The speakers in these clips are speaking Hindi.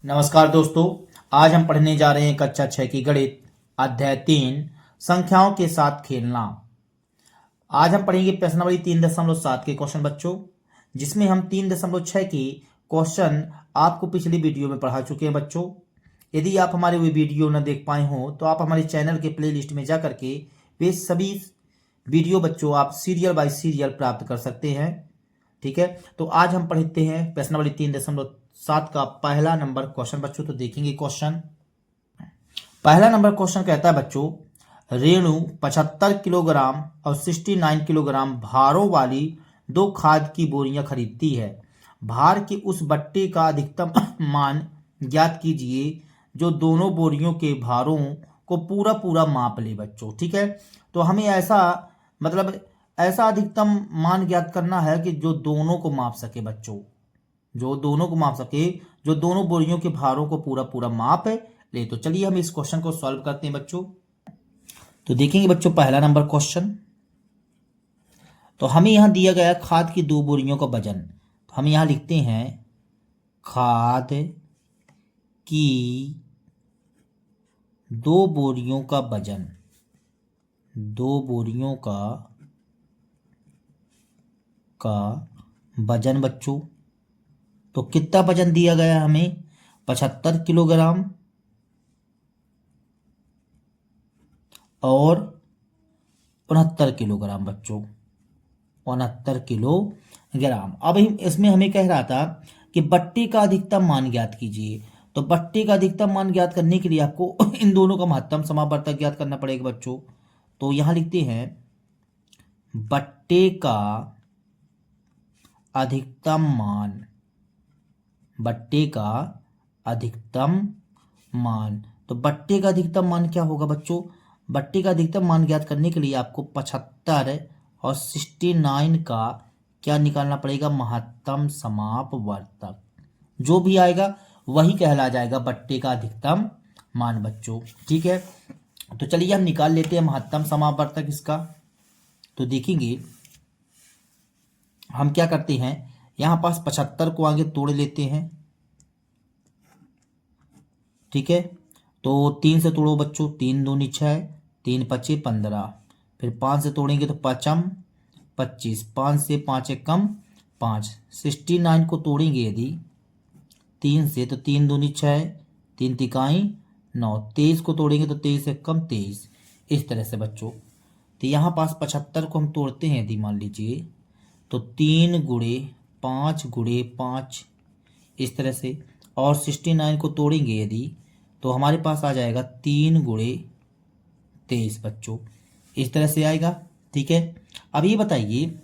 नमस्कार दोस्तों। आज हम पढ़ने जा रहे हैं कक्षा 6 की गणित अध्याय 3 संख्याओं के साथ खेलना। आज हम पढ़ेंगे प्रश्न नंबर 3.7 के क्वेश्चन बच्चों, जिसमें हम 3.6 की क्वेश्चन आपको पिछली वीडियो में पढ़ा चुके हैं बच्चों। यदि आप हमारे वो वीडियो न देख पाए हो तो आप हमारे चैनल के प्लेलिस्ट में जा करके वे सभी वीडियो बच्चों आप सीरियल बाय सीरियल प्राप्त कर सकते हैं। ठीक है, तो आज हम पढ़ते हैं प्रश्न नंबर 3.7 का पहला नंबर क्वेश्चन बच्चों। तो देखेंगे क्वेश्चन। पहला नंबर क्वेश्चन कहता है बच्चों, रेणु 75 किलोग्राम और 69 किलोग्राम भारों वाली 2 खाद की बोरियां खरीदती है। भार के उस बट्टे का अधिकतम मान ज्ञात कीजिए जो दोनों बोरियों के भारों को पूरा पूरा माप ले बच्चों। ठीक है, तो हमें ऐसा अधिकतम मान ज्ञात करना है कि जो दोनों को माप सके बच्चों, जो दोनों को माप सके, जो दोनों बोरियों के भारों को पूरा पूरा माप ले। तो चलिए हम इस क्वेश्चन को सॉल्व करते हैं बच्चों। तो देखेंगे बच्चों पहला नंबर क्वेश्चन। तो हमें यहां दिया गया खाद की 2 बोरियों का वजन। तो हम यहां लिखते हैं खाद की 2 बोरियों का वजन, 2 बोरियों का वजन बच्चों। तो कितना वजन दिया गया है हमें? 75 किलोग्राम और 69 किलोग्राम बच्चों, 69 किलोग्राम। अब इसमें हमें कह रहा था कि बट्टे का अधिकतम मान ज्ञात कीजिए। तो बट्टे का अधिकतम मान ज्ञात करने के लिए आपको इन दोनों का महत्तम समावर्तक ज्ञात करना पड़ेगा बच्चों। तो यहां लिखते हैं बट्टे का अधिकतम मान, बट्टे का अधिकतम मान। तो बट्टे का अधिकतम मान क्या होगा बच्चों? बट्टे का अधिकतम मान ज्ञात करने के लिए आपको 75 और 69 का क्या निकालना पड़ेगा? महत्तम समापवर्तक। जो भी आएगा वही कहला जाएगा बट्टे का अधिकतम मान बच्चों। ठीक है, तो चलिए हम निकाल लेते हैं महत्तम समापवर्तक इसका। तो देखेंगे हम क्या करते हैं, यहां पास 75 को आगे तोड़ लेते हैं। ठीक है, तो 3 से तोड़ो बच्चों, 3 दूनी 6, 3 पचे 15, फिर 5 से तोड़ेंगे तो 5 25, 5 से 5 एक कम 5। 69 को तोड़ेंगे यदि 3 से तो 3 दूनी 6, 3 तिकाई 9, 23 को तोड़ेंगे तो 23 एक कम 23। इस तरह से बच्चों, तो यहाँ पास 75 को हम तोड़ते हैं यदि मान लीजिए तो 3 गुणे 5 गुणे 5 इस तरह से, और 69 को तोड़ेंगे यदि तो हमारे पास आ जाएगा 3 गुणे 23 बच्चों। इस तरह से आएगा। ठीक है, अब ये बताइए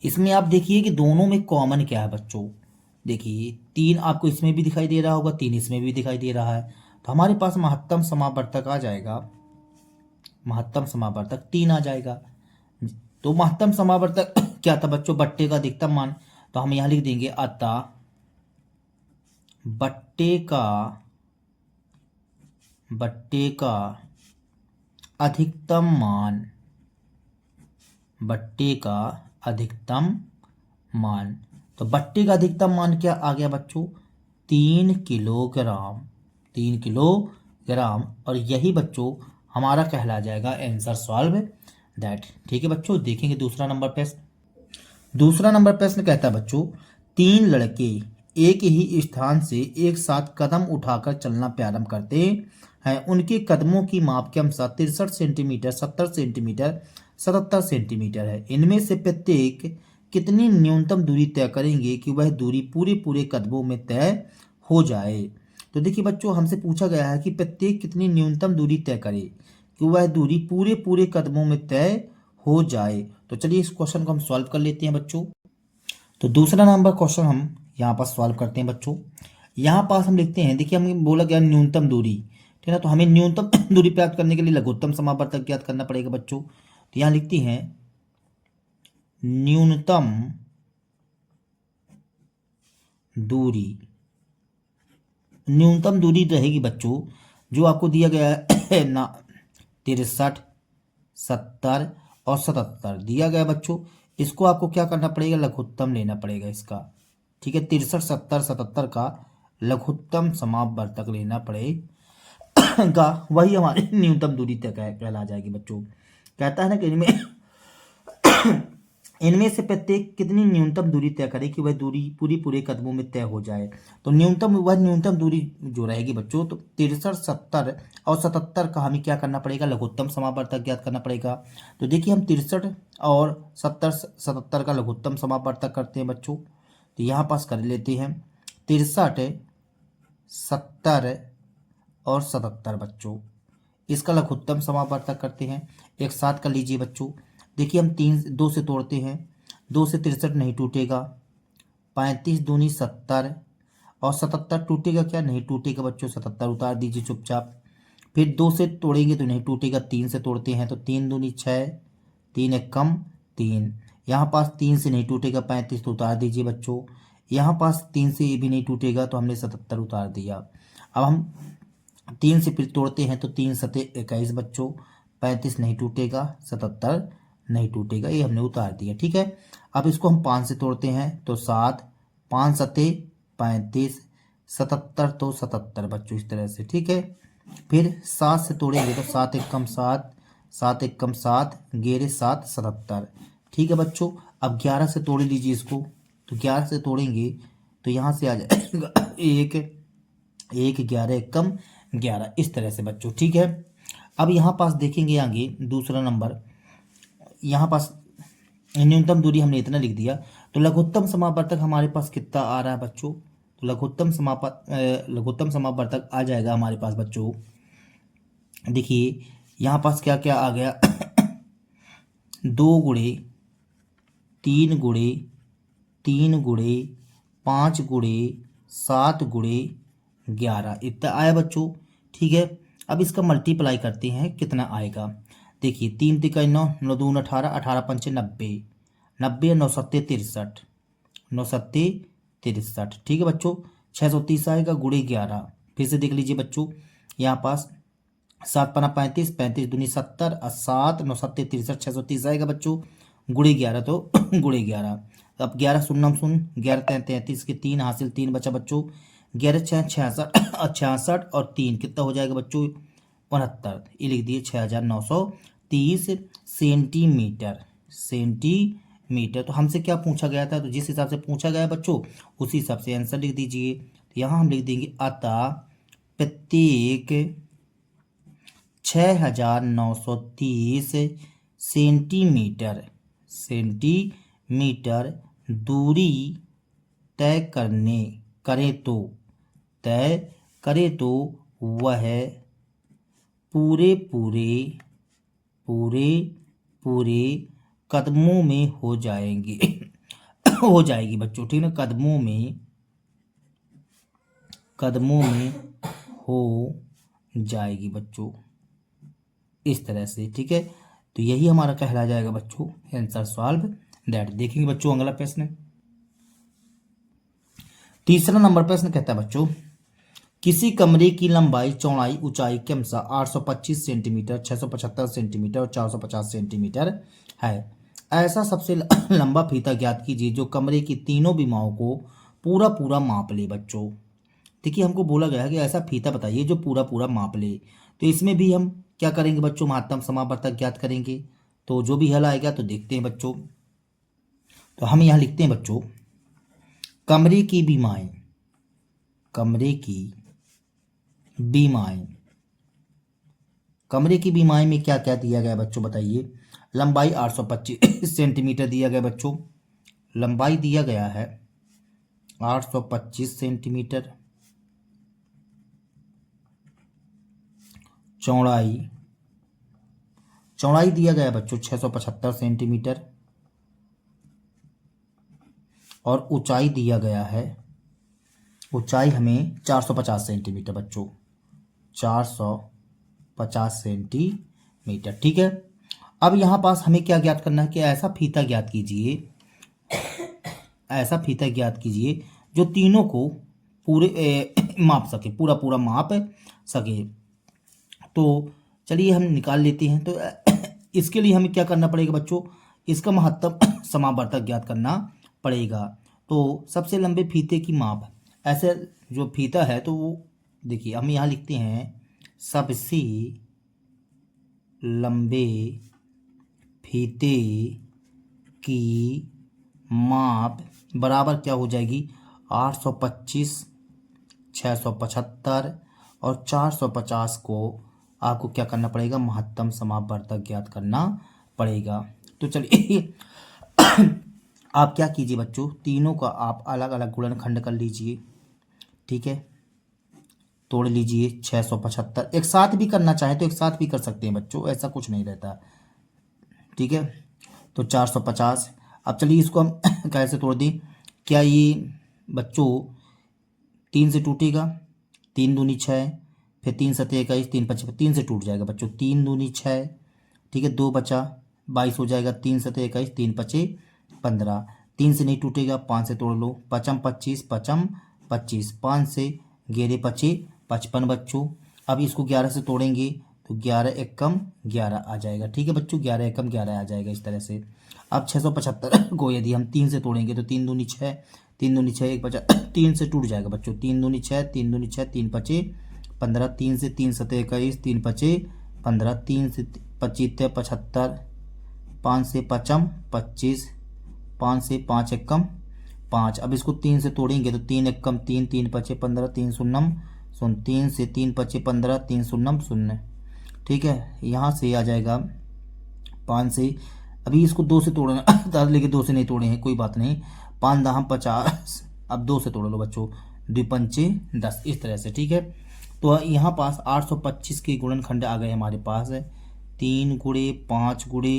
इसमें आप देखिए कि दोनों में कॉमन क्या है बच्चों। देखिए 3 आपको इसमें भी दिखाई दे रहा होगा, 3 इसमें भी दिखाई दे रहा है। तो हमारे पास महत्तम समावर्तक आ जाएगा, महत्तम समावर्तक 3 आ जाएगा। तो महत्तम समावर्तक क्या था बच्चों? बट्टे का अधिकतम मान। तो हम यहां लिख देंगे अतः बट्टे का अधिकतम मान, बट्टे का अधिकतम मान। तो बट्टे का अधिकतम मान क्या आ गया बच्चों? 3 किलोग्राम, 3 किलोग्राम। और यही बच्चों हमारा कहला जाएगा आंसर सॉल्व दैट। ठीक है बच्चों, देखेंगे दूसरा नंबर प्रश्न। दूसरा नंबर प्रश्न कहता है बच्चों, 3 लड़के एक ही स्थान से एक साथ कदम उठाकर चलना प्रारंभ करते हैं। उनके कदमों की माप के अनुसार 63 सेंटीमीटर, 70 सेंटीमीटर, 77 सेंटीमीटर है। इनमें से प्रत्येक कितनी न्यूनतम दूरी तय करेंगे कि वह दूरी पूरे पूरे कदमों में तय हो जाए? तो देखिए बच्चों, हमसे पूछा गया है कि प्रत्येक कितनी न्यूनतम दूरी तय करे कि वह दूरी पूरे पूरे कदमों में तय हो जाए। तो चलिए इस क्वेश्चन को हम सॉल्व कर लेते हैं बच्चों। तो दूसरा नंबर क्वेश्चन हम यहाँ पर सॉल्व करते हैं बच्चों। यहाँ पास हम लिखते हैं, देखिए हमें बोला गया न्यूनतम दूरी, ठीक है, तो हमें न्यूनतम दूरी प्राप्त करने के लिए लघुत्तम समावर्तक ज्ञात करना पड़ेगा बच्चों। तो यहाँ लिखते हैं न्यूनतम दूरी, न्यूनतम दूरी रहेगी बच्चों जो आपको दिया गया है ना, 63, 70 और 77 दिया गया बच्चों। इसको आपको क्या करना पड़ेगा? लघुत्तम लेना पड़ेगा इसका। ठीक है, 63, 70, 77 का लघुत्तम समापवर्तक लेना पड़ेगा, वही हमारी न्यूनतम दूरी तय कहला जाएगी बच्चों। कहता है ना कि इनमें से प्रत्येक कितनी न्यूनतम दूरी तय करे कि वह दूरी पूरे कदमों में तय हो जाए। तो न्यूनतम दूरी जो रहेगी बच्चों, तो 63, 70 और 77 का हमें क्या करना पड़ेगा, लघुत्तम समापवर्तक ज्ञात करना पड़ेगा। तो देखिए हम 63 और 77 का लघुत्तम समापवर्तक करते हैं बच्चों। तो यहाँ पास कर लेते हैं 63, 70 और 77 बच्चों, इसका लघुत्तम समापवर्तक करते हैं। एक साथ कर लीजिए बच्चों। देखिए हम 2 से तोड़ते हैं, 2 से 63 नहीं टूटेगा, 35 दूनी 70 और 77 टूटेगा क्या, नहीं टूटेगा बच्चों, 77 उतार दीजिए चुपचाप। फिर 2 से तोड़ेंगे तो नहीं टूटेगा, 3 से तोड़ते हैं तो 3 दूनी 6, 3 एक कम 3, यहाँ पास 3 से नहीं टूटेगा 35 तो उतार दीजिए बच्चों। यहाँ पास 3 से भी नहीं टूटेगा तो हमने 77 उतार दिया। अब हम 3 से फिर तोड़ते हैं तो 3 सते 21 बच्चों, 35 नहीं टूटेगा, 77 नहीं टूटेगा, ये हमने उतार दिया। ठीक है, अब इसको हम 5 से तोड़ते हैं तो 7, 5 सते 35, 77 तो 77 बच्चों, इस तरह से। ठीक है, फिर 7 से तोड़ेंगे तो 7 एक कम 7, 7 एक कम 7, 11 7 77। ठीक है बच्चों, अब 11 से तोड़ लीजिए इसको। तो 11 से तोड़ेंगे तो यहाँ से आ जाएगा 1 11 एक कम 11, इस तरह से बच्चों। ठीक है, अब यहाँ पास देखेंगे आगे दूसरा नंबर, यहाँ पास न्यूनतम दूरी हमने इतना लिख दिया। तो लघुत्तम समापवर्तक हमारे पास कितना आ रहा है बच्चों, तो लघुत्तम समापवर्तक आ जाएगा हमारे पास बच्चों। देखिए यहाँ पास क्या क्या आ गया 2 गुणे 3 गुणे 3 गुणे 5 गुणे 7 गुणे 11, इतना आया बच्चों। ठीक है, अब इसका मल्टीप्लाई करते हैं, कितना आएगा। देखिए 3 तिका 9, 9 दून 18, 18 पंचे 90, 90 9 सत्ते 63, 9 सत्ते 63। ठीक है बच्चों, 630 आएगा गुणे 11। फिर से देख लीजिए बच्चों, यहाँ पास 7 पना 35, 35 दूनी 70 और 7 9 सत्ते 63, 630 आएगा बच्चों गुणे 11, तो गुणे 11। अब 11 शून्य शून्य, 11 33 के 3 हासिल 3 बचा बच्चों, 11 6 66 और 66 और 3 कितना हो जाएगा बच्चों 69, ये लिख दिए 6930 सेंटीमीटर। सेंटीमीटर तो हमसे क्या पूछा गया था, तो जिस हिसाब से पूछा गया बच्चों उसी हिसाब से आंसर लिख दीजिए। तो यहाँ हम लिख देंगे अतः प्रत्येक 6930 सेंटीमीटर दूरी तय करे तो वह पूरे कदमों में हो जाएंगे हो जाएगी बच्चों। ठीक है, कदमों में हो जाएगी बच्चों, इस तरह से। ठीक है, तो यही हमारा कहला जाएगा बच्चों आंसर सॉल्व दैट। देखेंगे बच्चों अगला प्रश्न, तीसरा नंबर प्रश्न कहता है बच्चों, किसी कमरे की लंबाई चौड़ाई ऊंचाई के अनुसार 825 सेंटीमीटर, 675 सेंटीमीटर और 450 सेंटीमीटर है। ऐसा सबसे लंबा फीता ज्ञात कीजिए जो कमरे की तीनों विमाओं को पूरा माप ले बच्चों। देखिए हमको बोला गया है कि ऐसा फीता बताइए जो पूरा माप ले। तो इसमें भी हम क्या करेंगे बच्चों, महत्तम समापवर्तक ज्ञात करेंगे। तो जो भी हल आएगा तो देखते हैं बच्चों। तो हम यहाँ लिखते हैं बच्चों, कमरे की बीमाएं में क्या क्या दिया गया बच्चों बताइए। लंबाई 825 सेंटीमीटर दिया गया बच्चों, लंबाई दिया गया है 825 सेंटीमीटर, चौड़ाई दिया गया बच्चों 675 सेंटीमीटर और ऊंचाई दिया गया है, ऊंचाई हमें 450 सेंटीमीटर बच्चों, 450 सेंटीमीटर। ठीक है, अब यहाँ पास हमें क्या ज्ञात करना है कि ऐसा फीता ज्ञात कीजिए जो तीनों को माप सके, पूरा माप सके। तो चलिए हम निकाल लेते हैं। तो इसके लिए हमें क्या करना पड़ेगा बच्चों, इसका महत्तम समापवर्तक ज्ञात करना पड़ेगा। तो सबसे लंबे फीते की माप, ऐसे जो फीता है तो वो देखिए हम यहाँ लिखते हैं सबसे लंबे फीते की माप बराबर क्या हो जाएगी 825, 675 और 450 को आपको क्या करना पड़ेगा, महत्तम समापवर्तक ज्ञात करना पड़ेगा। तो चलिए आप क्या कीजिए बच्चों, तीनों का आप अलग अलग गुणनखंड कर लीजिए, ठीक है, तोड़ लीजिए। 675 एक साथ भी करना चाहे तो एक साथ भी कर सकते हैं बच्चों, ऐसा कुछ नहीं रहता, ठीक है। तो 450, अब चलिए इसको हम कैसे तोड़ दें, क्या ये बच्चों 3 से टूटेगा, 3 दूनी 6, फिर 3 सत्ते 21, 3 पच्चीस 3 से टूट जाएगा बच्चों, 3 दूनी 6, ठीक है, 2 बचा 22 हो जाएगा, 3 सत्ते 21, 3 पचे 15, 3 से नहीं टूटेगा, 5 से तोड़ लो, पचम 25, पचम 25, 5 से 11 पचे 55 बच्चों। अब इसको 11 से तोड़ेंगे तो 11 एकम 11 आ जाएगा, ठीक है बच्चों, 11 एकम 11 आ जाएगा इस तरह से। अब 675 को यदि हम 3 से तोड़ेंगे तो 3 दूनी 6, 3 दूनी 6, एक बचा 3 से टूट जाएगा बच्चों, 3 दूनी 6, 3 दूनी 6, 3 पचे 15, 3 से 3 सत्ते 21, 3 पचे 15, 3 से 25 75, 5 से पचम 25, 5 से 5 एकम 5। अब इसको 3 से तोड़ेंगे तो 3 एकम 3, 3 पचे 15, 3 शून्यम शून्य, 3 से 3 पचे 15, 3 शून्यम शून्य, ठीक है। यहाँ से आ जाएगा 5 से, अभी इसको 2 से तोड़ना था लेकिन 2 से नहीं तोड़े हैं, कोई बात नहीं, 5 दहम 50, अब 2 से तोड़ लो बच्चों, 2 पंचे 10, इस तरह से, ठीक है। तो यहाँ पास 825 के गुणनखंड आ गए हमारे पास, 3 गुणे 5 गुणे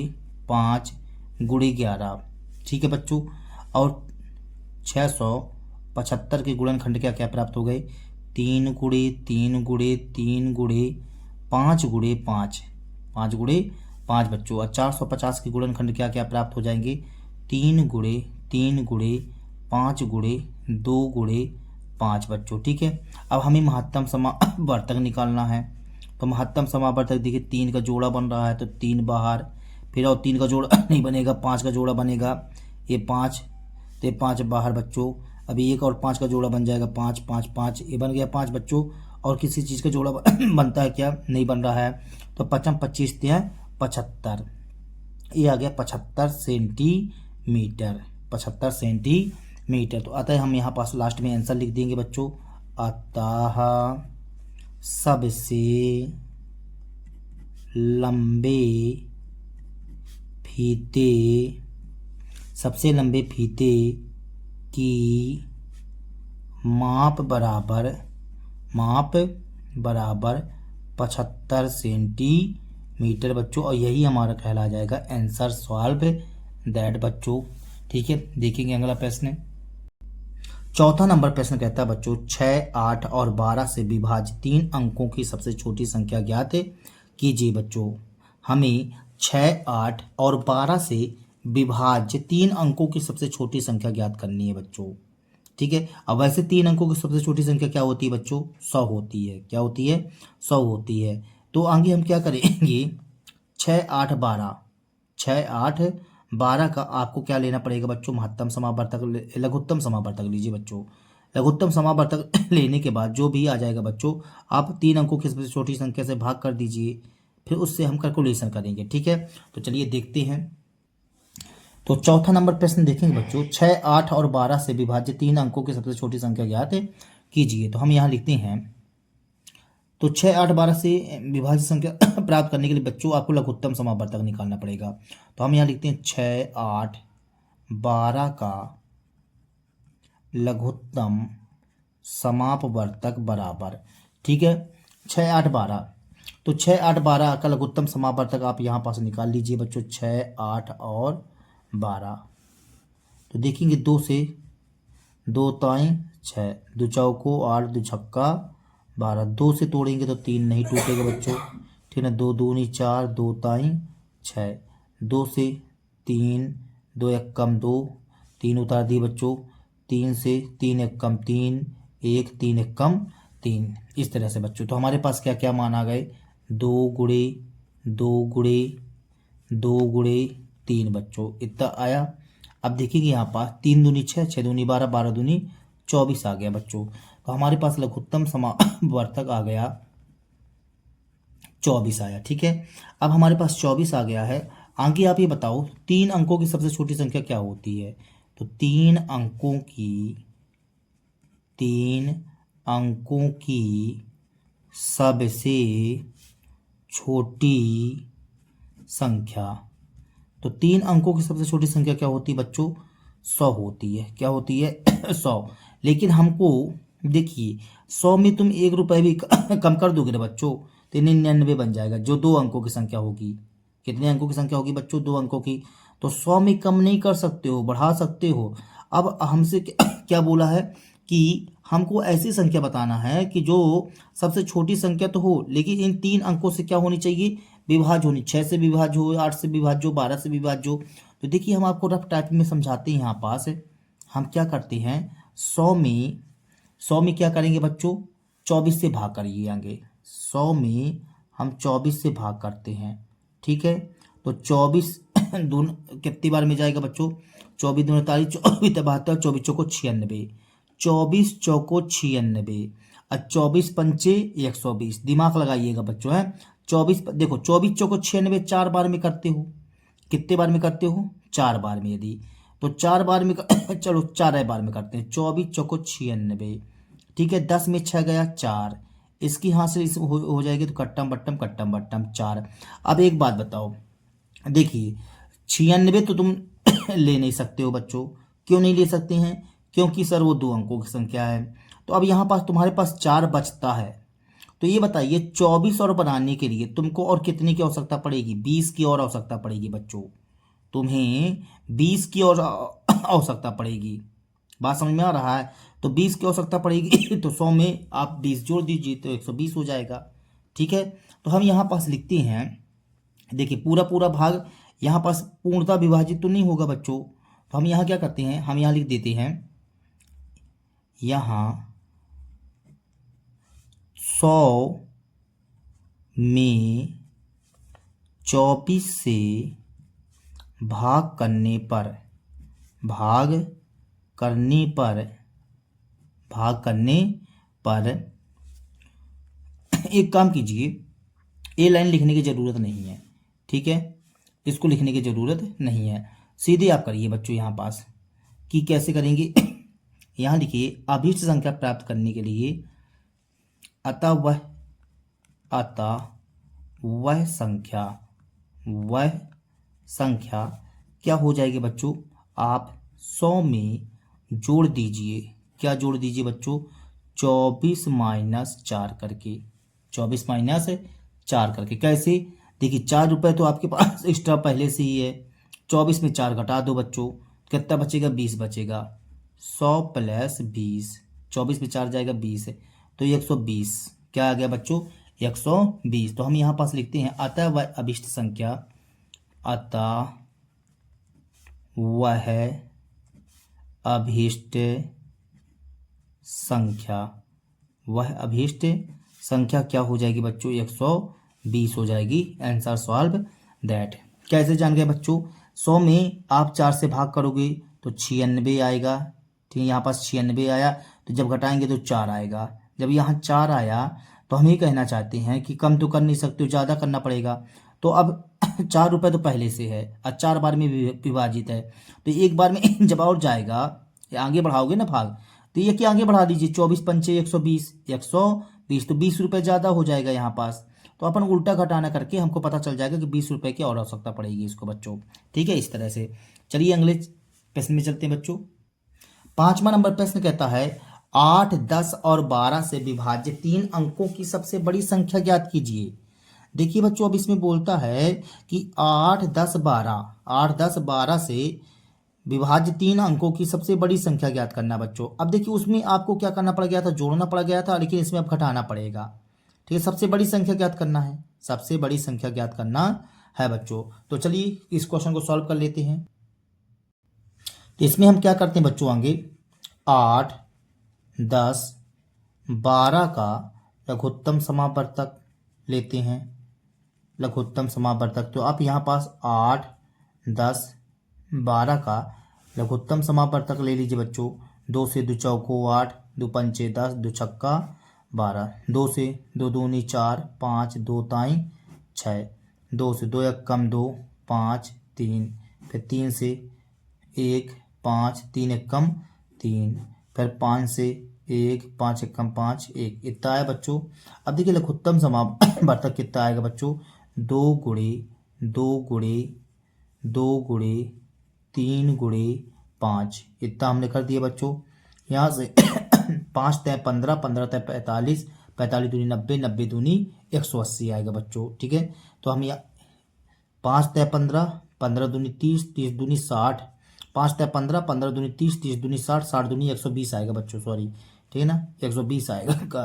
5 गुणे 11, ठीक है बच्चों। और 675 के गुणनखंड क्या क्या प्राप्त हो गए, 3 गुणे 3 गुणे 3 गुणे 5 गुणे 5, 5 गुणे 5 बच्चों। और 450 के गुणनखंड क्या क्या प्राप्त हो जाएंगे, 3 गुणे 3 गुणे 5 गुणे 2 गुणे 5 बच्चों, ठीक है। अब हमें महत्तम समावर्तक निकालना है, तो महत्तम समावर्तक देखिए 3 का जोड़ा बन रहा है तो 3 बाहर, फिर और 3 का जोड़ा नहीं बनेगा, 5 का जोड़ा बनेगा, ये 5 तो 5 बाहर बच्चों। अभी 1 और 5 का जोड़ा बन जाएगा, 5 5 5, ये बन गया 5 बच्चों। और किसी चीज़ का जोड़ा बनता है क्या, नहीं बन रहा है, तो 55 25 75, ये आ गया 75 सेंटीमीटर, 75 सेंटीमीटर। तो अतः हम यहाँ पास लास्ट में आंसर लिख देंगे बच्चों, अतः सबसे लंबे फीते, सबसे लंबे फीते की माप बराबर 75 सेंटीमीटर बच्चों। और यही हमारा कहला जाएगा आंसर सॉल्व दैट बच्चों, ठीक है। देखेंगे अगला प्रश्न, चौथा नंबर प्रश्न कहता है बच्चों 6, 8 और 12 से विभाज्य 3 अंकों की सबसे छोटी संख्या ज्ञात कीजिए बच्चों। हमें 6, 8 और 12 से विभाज्य 3 अंकों की सबसे छोटी संख्या ज्ञात करनी है बच्चों, ठीक है। अब वैसे 3 अंकों की सबसे छोटी संख्या क्या होती है बच्चों, 100 होती है, क्या होती है, 100 होती है। तो आगे हम क्या करेंगे, 6, 8, 12, 6, 8, 12 का आपको क्या लेना पड़ेगा बच्चों, महत्तम समावर्तक, लघुत्तम समावर्तक लीजिए बच्चों। लघुत्तम समावर्तक लेने के बाद जो भी आ जाएगा बच्चों, आप 3 अंकों की सबसे छोटी संख्या से भाग कर दीजिए, फिर उससे हम कैलकुलेशन करेंगे, ठीक है। तो चलिए देखते हैं, तो चौथा नंबर प्रश्न देखेंगे बच्चों, 6, 8 और 12 से विभाज्य 3 अंकों की सबसे छोटी संख्या ज्ञात कीजिए। तो हम यहाँ लिखते हैं, तो 6, 8, 12 से विभाज्य संख्या प्राप्त करने के लिए बच्चों आपको लघुत्तम समावर्तक निकालना पड़ेगा। तो हम यहाँ लिखते हैं 6, 8, 12 का लघुत्तम समापवर्तक बराबर, ठीक है, 6, 8, 12। तो 6, 8, 12 का लघुत्तम समापवर्तक आप यहाँ पास निकाल लीजिए बच्चों, 6, 8 और 12। तो देखेंगे 2 से 2 ताई 6, 2 चौको 8, 2 छक्का 12, 2 से तोड़ेंगे तो 3 नहीं टूटेगा बच्चों, ठीक है। 2 दूनी 4, 2 ताई 6, 2 से 3, 2 एक कम 2, 3 उतार दिए बच्चों, 3 से 3 एक कम 3, 1 3 एक कम 3, इस तरह से बच्चों। तो हमारे पास क्या क्या मान आ गए, 2 गुणे 2 गुणे 2 गुणे 3 बच्चों, इतना आया। अब देखिए यहाँ पास 3 दूनी 6, 6 दूनी 12, 12 दूनी 24 आ गया बच्चों। तो हमारे पास लघुत्तम समावर्तक आ गया 24 आया। ठीक है, अब हमारे पास 24 आ गया है। आगे आप ये बताओ 3 अंकों की सबसे छोटी संख्या क्या होती है। तो 3 अंकों की सबसे छोटी संख्या, तो 3 अंकों की सबसे छोटी संख्या क्या होती है बच्चों, 100 होती है। क्या होती है 100। लेकिन हमको देखिए 100 में तुम 1 रुपये भी कम कर दोगे ना बच्चों तो 99 बन जाएगा, जो 2 अंकों की संख्या होगी। कितने अंकों की संख्या होगी बच्चों, 2 अंकों की। तो 100 में कम नहीं कर सकते हो, बढ़ा सकते हो। अब हमसे क्या बोला है कि हमको ऐसी संख्या बताना है कि जो सबसे छोटी संख्या तो हो, लेकिन इन 3 अंकों से क्या होनी चाहिए, विभाज्य होनी। 6 से विभाज्य हो, 8 से विभाज्य हो, 12 से विभाज्य हो। तो देखिए हम आपको रफ टाइपिंग में समझाते हैं। यहाँ पास हम क्या करते हैं, 100 में क्या करेंगे बच्चों, 24 से भाग करिए आगे। 100 में हम 24 से भाग करते हैं। ठीक है, तो 24 दून कितनी बार में जाएगा बच्चों, 24 दून 48, 24 72, 24 चौको 96, 24 चौको 96 और 24 पंचे 120। दिमाग लगाइएगा बच्चों है। 24 देखो 24 चौको 96 4 बार में करते हो। कितने बार में करते हो, 4 बार में। यदि तो 4 बार में चलो 4 बार में करते हैं। 24 चौको 96। ठीक है, 10 में 6 गया 4, इसकी हासिल इस हो जाएगी। तो कट्टम बट्टम 4। अब एक बात बताओ, देखिए 96 तो तुम ले नहीं सकते हो बच्चों। क्यों नहीं ले सकते हैं, क्योंकि सर वो 2 अंकों की संख्या है। तो अब यहाँ पास तुम्हारे पास 4 बचता है। तो ये बताइए 24 और बनाने के लिए तुमको और कितनी की आवश्यकता पड़ेगी, 20 की और आवश्यकता पड़ेगी बच्चों। तुम्हें 20 की और आवश्यकता पड़ेगी। बात समझ में आ रहा है, तो 20 की आवश्यकता पड़ेगी। तो 100 में आप 20 जोड़ दीजिए तो 120 हो जाएगा। ठीक है, तो हम यहाँ पास लिखते हैं, देखिए पूरा पूरा भाग यहाँ पास पूर्णतः विभाजित तो नहीं होगा बच्चों। तो हम यहाँ क्या करते हैं, हम यहाँ लिख देते हैं, यहाँ 100 में 24 से भाग करने पर एक काम कीजिए, ये लाइन लिखने की ज़रूरत नहीं है। ठीक है, इसको लिखने की ज़रूरत नहीं है, सीधे आप करिए बच्चों यहाँ पास कि कैसे करेंगे। यहाँ लिखिए, अभीष्ट संख्या प्राप्त करने के लिए अतः वह संख्या क्या हो जाएगी बच्चों, आप 100 में जोड़ दीजिए। क्या जोड़ दीजिए बच्चों, 24 माइनस 4 करके। 24 माइनस 4 करके कैसे, देखिए 4 रुपये तो आपके पास एक्स्ट्रा पहले से ही है। 24 में 4 घटा दो बच्चों, कितना बचेगा, 20 बचेगा। 100 प्लस 20, 24 में 4 जाएगा 20 है, तो 120। क्या आ गया बच्चों, 120। तो हम यहाँ पास लिखते हैं, अतः वह अभीष्ट संख्या, अतः वह अभीष्ट संख्या क्या हो जाएगी बच्चों, 120 हो जाएगी। Answer solve that. कैसे जान गए बच्चों, 100 में आप 4 से भाग करोगे तो 96 आएगा। ठीक है, यहाँ पास 96 आया, तो जब घटाएंगे तो 4 आएगा। जब यहाँ 4 आया तो हम ये कहना चाहते हैं कि कम तो कर नहीं सकते हो, ज़्यादा करना पड़ेगा। तो अब 4 रुपये तो पहले से है और 4 बार में विभाजित है, तो एक बार में जब और जाएगा, आगे बढ़ाओगे ना भाग, तो ये क्या आगे बढ़ा दीजिए, 24 पंचे 120, 120 तो 20 रुपये ज़्यादा हो जाएगा यहाँ पास। तो अपन उल्टा घटाना करके हमको पता चल जाएगा कि 20 रुपये की और आवश्यकता पड़ेगी इसको बच्चों। ठीक है, इस तरह से। चलिए अगले प्रश्न में चलते हैं बच्चों। 5वां नंबर प्रश्न कहता है, 8, 10 और 12 से विभाज्य 3 अंकों की सबसे बड़ी संख्या ज्ञात कीजिए। देखिए बच्चों, अब इसमें बोलता है कि 8, 10, 12 से विभाज्य 3 अंकों की सबसे बड़ी संख्या ज्ञात करना बच्चों। अब देखिए उसमें आपको क्या करना पड़ गया था, जोड़ना पड़ गया था, लेकिन इसमें अब घटाना पड़ेगा। ठीक है, सबसे बड़ी संख्या ज्ञात करना है, सबसे बड़ी संख्या ज्ञात करना है बच्चों। तो चलिए इस क्वेश्चन को सॉल्व कर लेते हैं। तो इसमें हम क्या करते हैं बच्चों, आगे 8, 10, 12 का लघुत्तम समावर्तक लेते हैं। लघुत्तम समावर्तक, तो आप यहाँ पास 8, 10, 12 का लघुत्तम समावर्तक ले लीजिए बच्चों। 2 से 2 चौको 8, दो पंचे 10, दो छक्का 12, 2 से 2 दूनी 4, 5, 2 ताई 6, 2 से 2 एक कम 2, 5, 3, फिर 3 से 1, 5, 3 एक कम 3, फिर 5 से 1, 5 एक कम 5, 1, इतना है बच्चों। अब देखिए लघुत्तम समावर्तक कितना आएगा बच्चों, 2 गुणे 2 गुणे 2 गुणे 3 गुणे 5, इतना हमने कर दिया बच्चों। यहाँ से 5 तय 15, 15 तय 45, 45 दूनी 90, 90 दूनी 180 आएगा बच्चों। ठीक है, तो हम यहाँ 5 तय 15, 15 दूनी 30, 30 दूनी 60, 5 तय 15, 15 दूनी 30, 30 दूनी 60, 60 दूनी 120 आएगा बच्चों, सॉरी ठीक है ना, 120 आएगा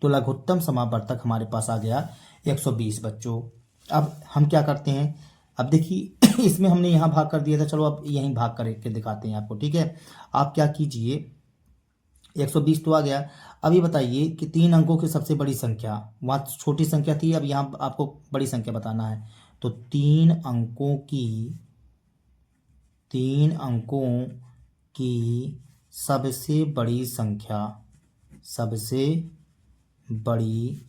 तो लघुत्तम समावर्तक हमारे पास आ गया 120 बच्चों। अब हम क्या करते हैं, अब देखिए इसमें हमने यहाँ भाग कर दिया था, चलो अब यहीं भाग करके दिखाते हैं आपको। ठीक है, आप क्या कीजिए, 120 तो आ गया। अब ये बताइए कि 3 अंकों की सबसे बड़ी संख्या, वहाँ छोटी संख्या थी, अब यहाँ आपको बड़ी संख्या बताना है। तो 3 अंकों की सबसे बड़ी संख्या, सबसे बड़ी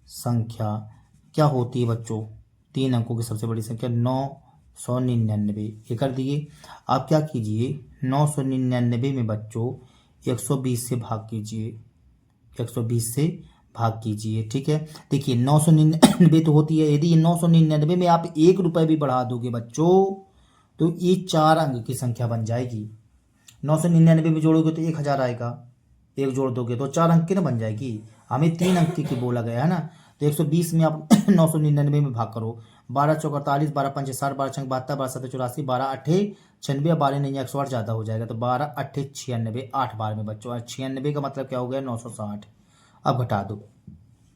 संख्या क्या होती है बच्चों, 3 अंकों की सबसे बड़ी संख्या 999, ये कर दिए। आप क्या कीजिए, 999 में बच्चों 120 से भाग कीजिए, 120 से भाग कीजिए। ठीक है, देखिए 999 तो होती है, यदि 999 में आप 1 रुपये भी बढ़ा दोगे बच्चों तो ये 4 अंक की संख्या बन जाएगी। 999 में जोड़ोगे तो 1000 आएगा, 1 जोड़ दोगे तो 4 अंक की ना बन जाएगी। हमें 3 अंक की बोला गया है ना, तो 120 में आप 999 में भाग करो, 12 चौक 48, 12 पंचे 60, 12 छंग 72, 12 सत्तर 84, 12 अट्ठे 96, 12 नहीं 108 ज़्यादा हो जाएगा, तो 12 अट्ठे 96, 8 बार में बच्चों, 96 का मतलब क्या हो गया 960। अब घटा दो,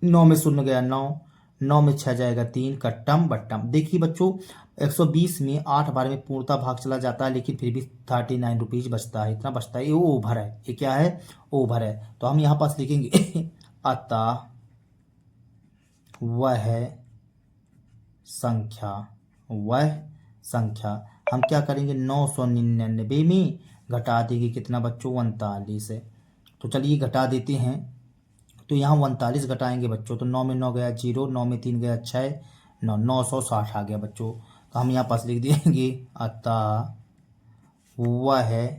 9 में शून्य गया 9, 9 में 6 जाएगा 3, कट्टम बट्टम। देखिए बच्चों 120 में 8 बार में पूर्णता भाग चला जाता है, लेकिन फिर भी 39 रुपीज़ बचता है, इतना बचता है, ये ओवर है, ये क्या है ओवर है। तो हम यहाँ पास लिखेंगे अतः वह संख्या, वह संख्या हम क्या करेंगे 999 में घटा देंगे कितना बच्चों 39 है। तो चलिए घटा देते हैं, तो यहाँ 39 घटाएंगे बच्चों, तो 9 में 9 गया 0, 9 में 3 गया 6, 9, 960 आ गया बच्चों। तो हम यहाँ पास लिख देंगे अतः वह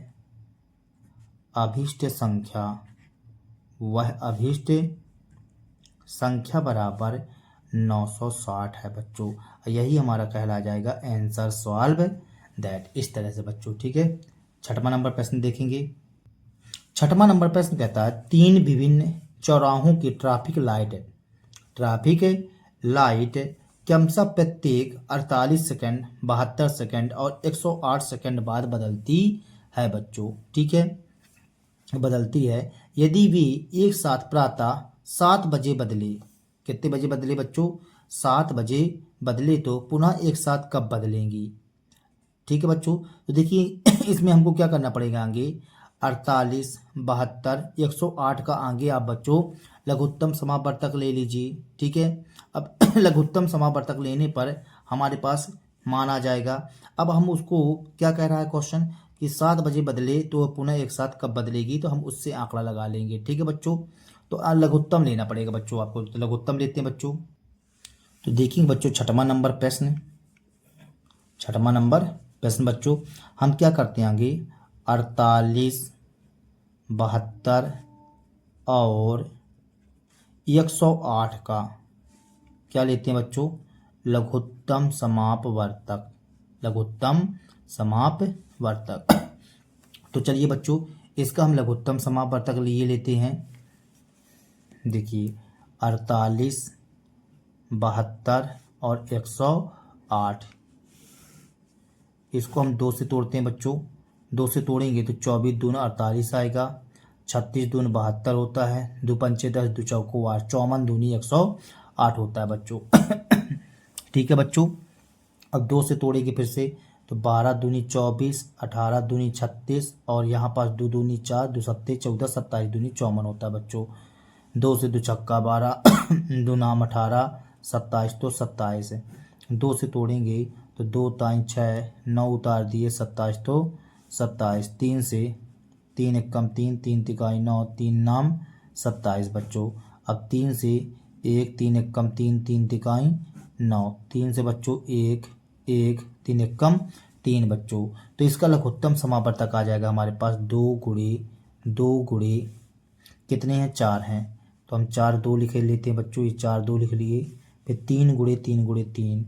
अभिष्ट संख्या, वह अभिष्ट संख्या बराबर 960 है बच्चों। यही हमारा कहला जाएगा आंसर सॉल्व दैट, इस तरह से बच्चों। ठीक है, 6वां नंबर प्रश्न देखेंगे। 6वां नंबर प्रश्न कहता है 3 विभिन्न चौराहों की ट्रैफिक लाइट क्रमशः प्रत्येक 48 सेकंड, 72 सेकंड और 108 सेकंड बाद बदलती है बच्चों। ठीक है, बदलती है। यदि वे एक साथ प्रातः 7 बजे बदले, कितने बजे बदले बच्चों 7 बजे बदले, तो पुनः एक साथ कब बदलेंगी। ठीक है बच्चों, तो देखिए इसमें हमको क्या करना पड़ेगा, आगे 48, 72, 108 का आगे आप बच्चों लघुत्तम समावर्तक ले लीजिए। ठीक है, अब लघुत्तम समावर्तक लेने पर हमारे पास मान आ जाएगा। अब हम उसको क्या कह रहा है क्वेश्चन कि 7 बजे बदले तो पुनः एक साथ कब बदलेगी, तो हम उससे आंकड़ा लगा लेंगे। ठीक है बच्चों, तो लघुत्तम लेना पड़ेगा बच्चों आपको, तो लघुत्तम लेते हैं बच्चों। तो देखिए बच्चों 6वां नंबर प्रश्न, 6वां नंबर प्रश्न बच्चों हम क्या करते हैं आगे 48, 72 और 108 का क्या लेते हैं बच्चों लघुत्तम समापवर्तक, लघुत्तम समापवर्तक। तो चलिए बच्चों इसका हम लघुत्तम समापवर्तक लिए लेते हैं। देखिए 48, 72 और 108, इसको हम 2 से तोड़ते हैं बच्चों, 2 से तोड़ेंगे तो 24 दूना 48 आएगा, 36 दूना 72 होता है, 2 पंचे 10, 2 चौको 8, 54 दूनी 108 होता है बच्चों। ठीक है बच्चों, अब 2 से तोड़ेंगे फिर से, तो 12 दूनी 24, 18 दूनी 36 और यहाँ पास 2 दूनी 4, 2 सत्ते 14, 27 दूनी 54 होता है बच्चों। 2 से 2 छक्का 12, 2 नाम 18, 27 तो 27 है। 2 से तोड़ेंगे तो 2 ताई 6, 9 उतार दिए 27 तो 27, 3 से 3 एकम 3, 3 तिकाई 9, 3 नाम 27 बच्चों। अब 3 से 1, 3 एकम 3, 3 तिकाई 9, 3 से बच्चों 1, 1, 3 एकम 3 बच्चों। तो इसका लघुत्तम समावर्तक आ जाएगा हमारे पास 2 गुणे कितने हैं, 4 हैं। तो हम 4 2 लिखे लेते हैं बच्चों, ये 4 2 लिख लिए। फिर 3 गुणे 3 गुणे 3,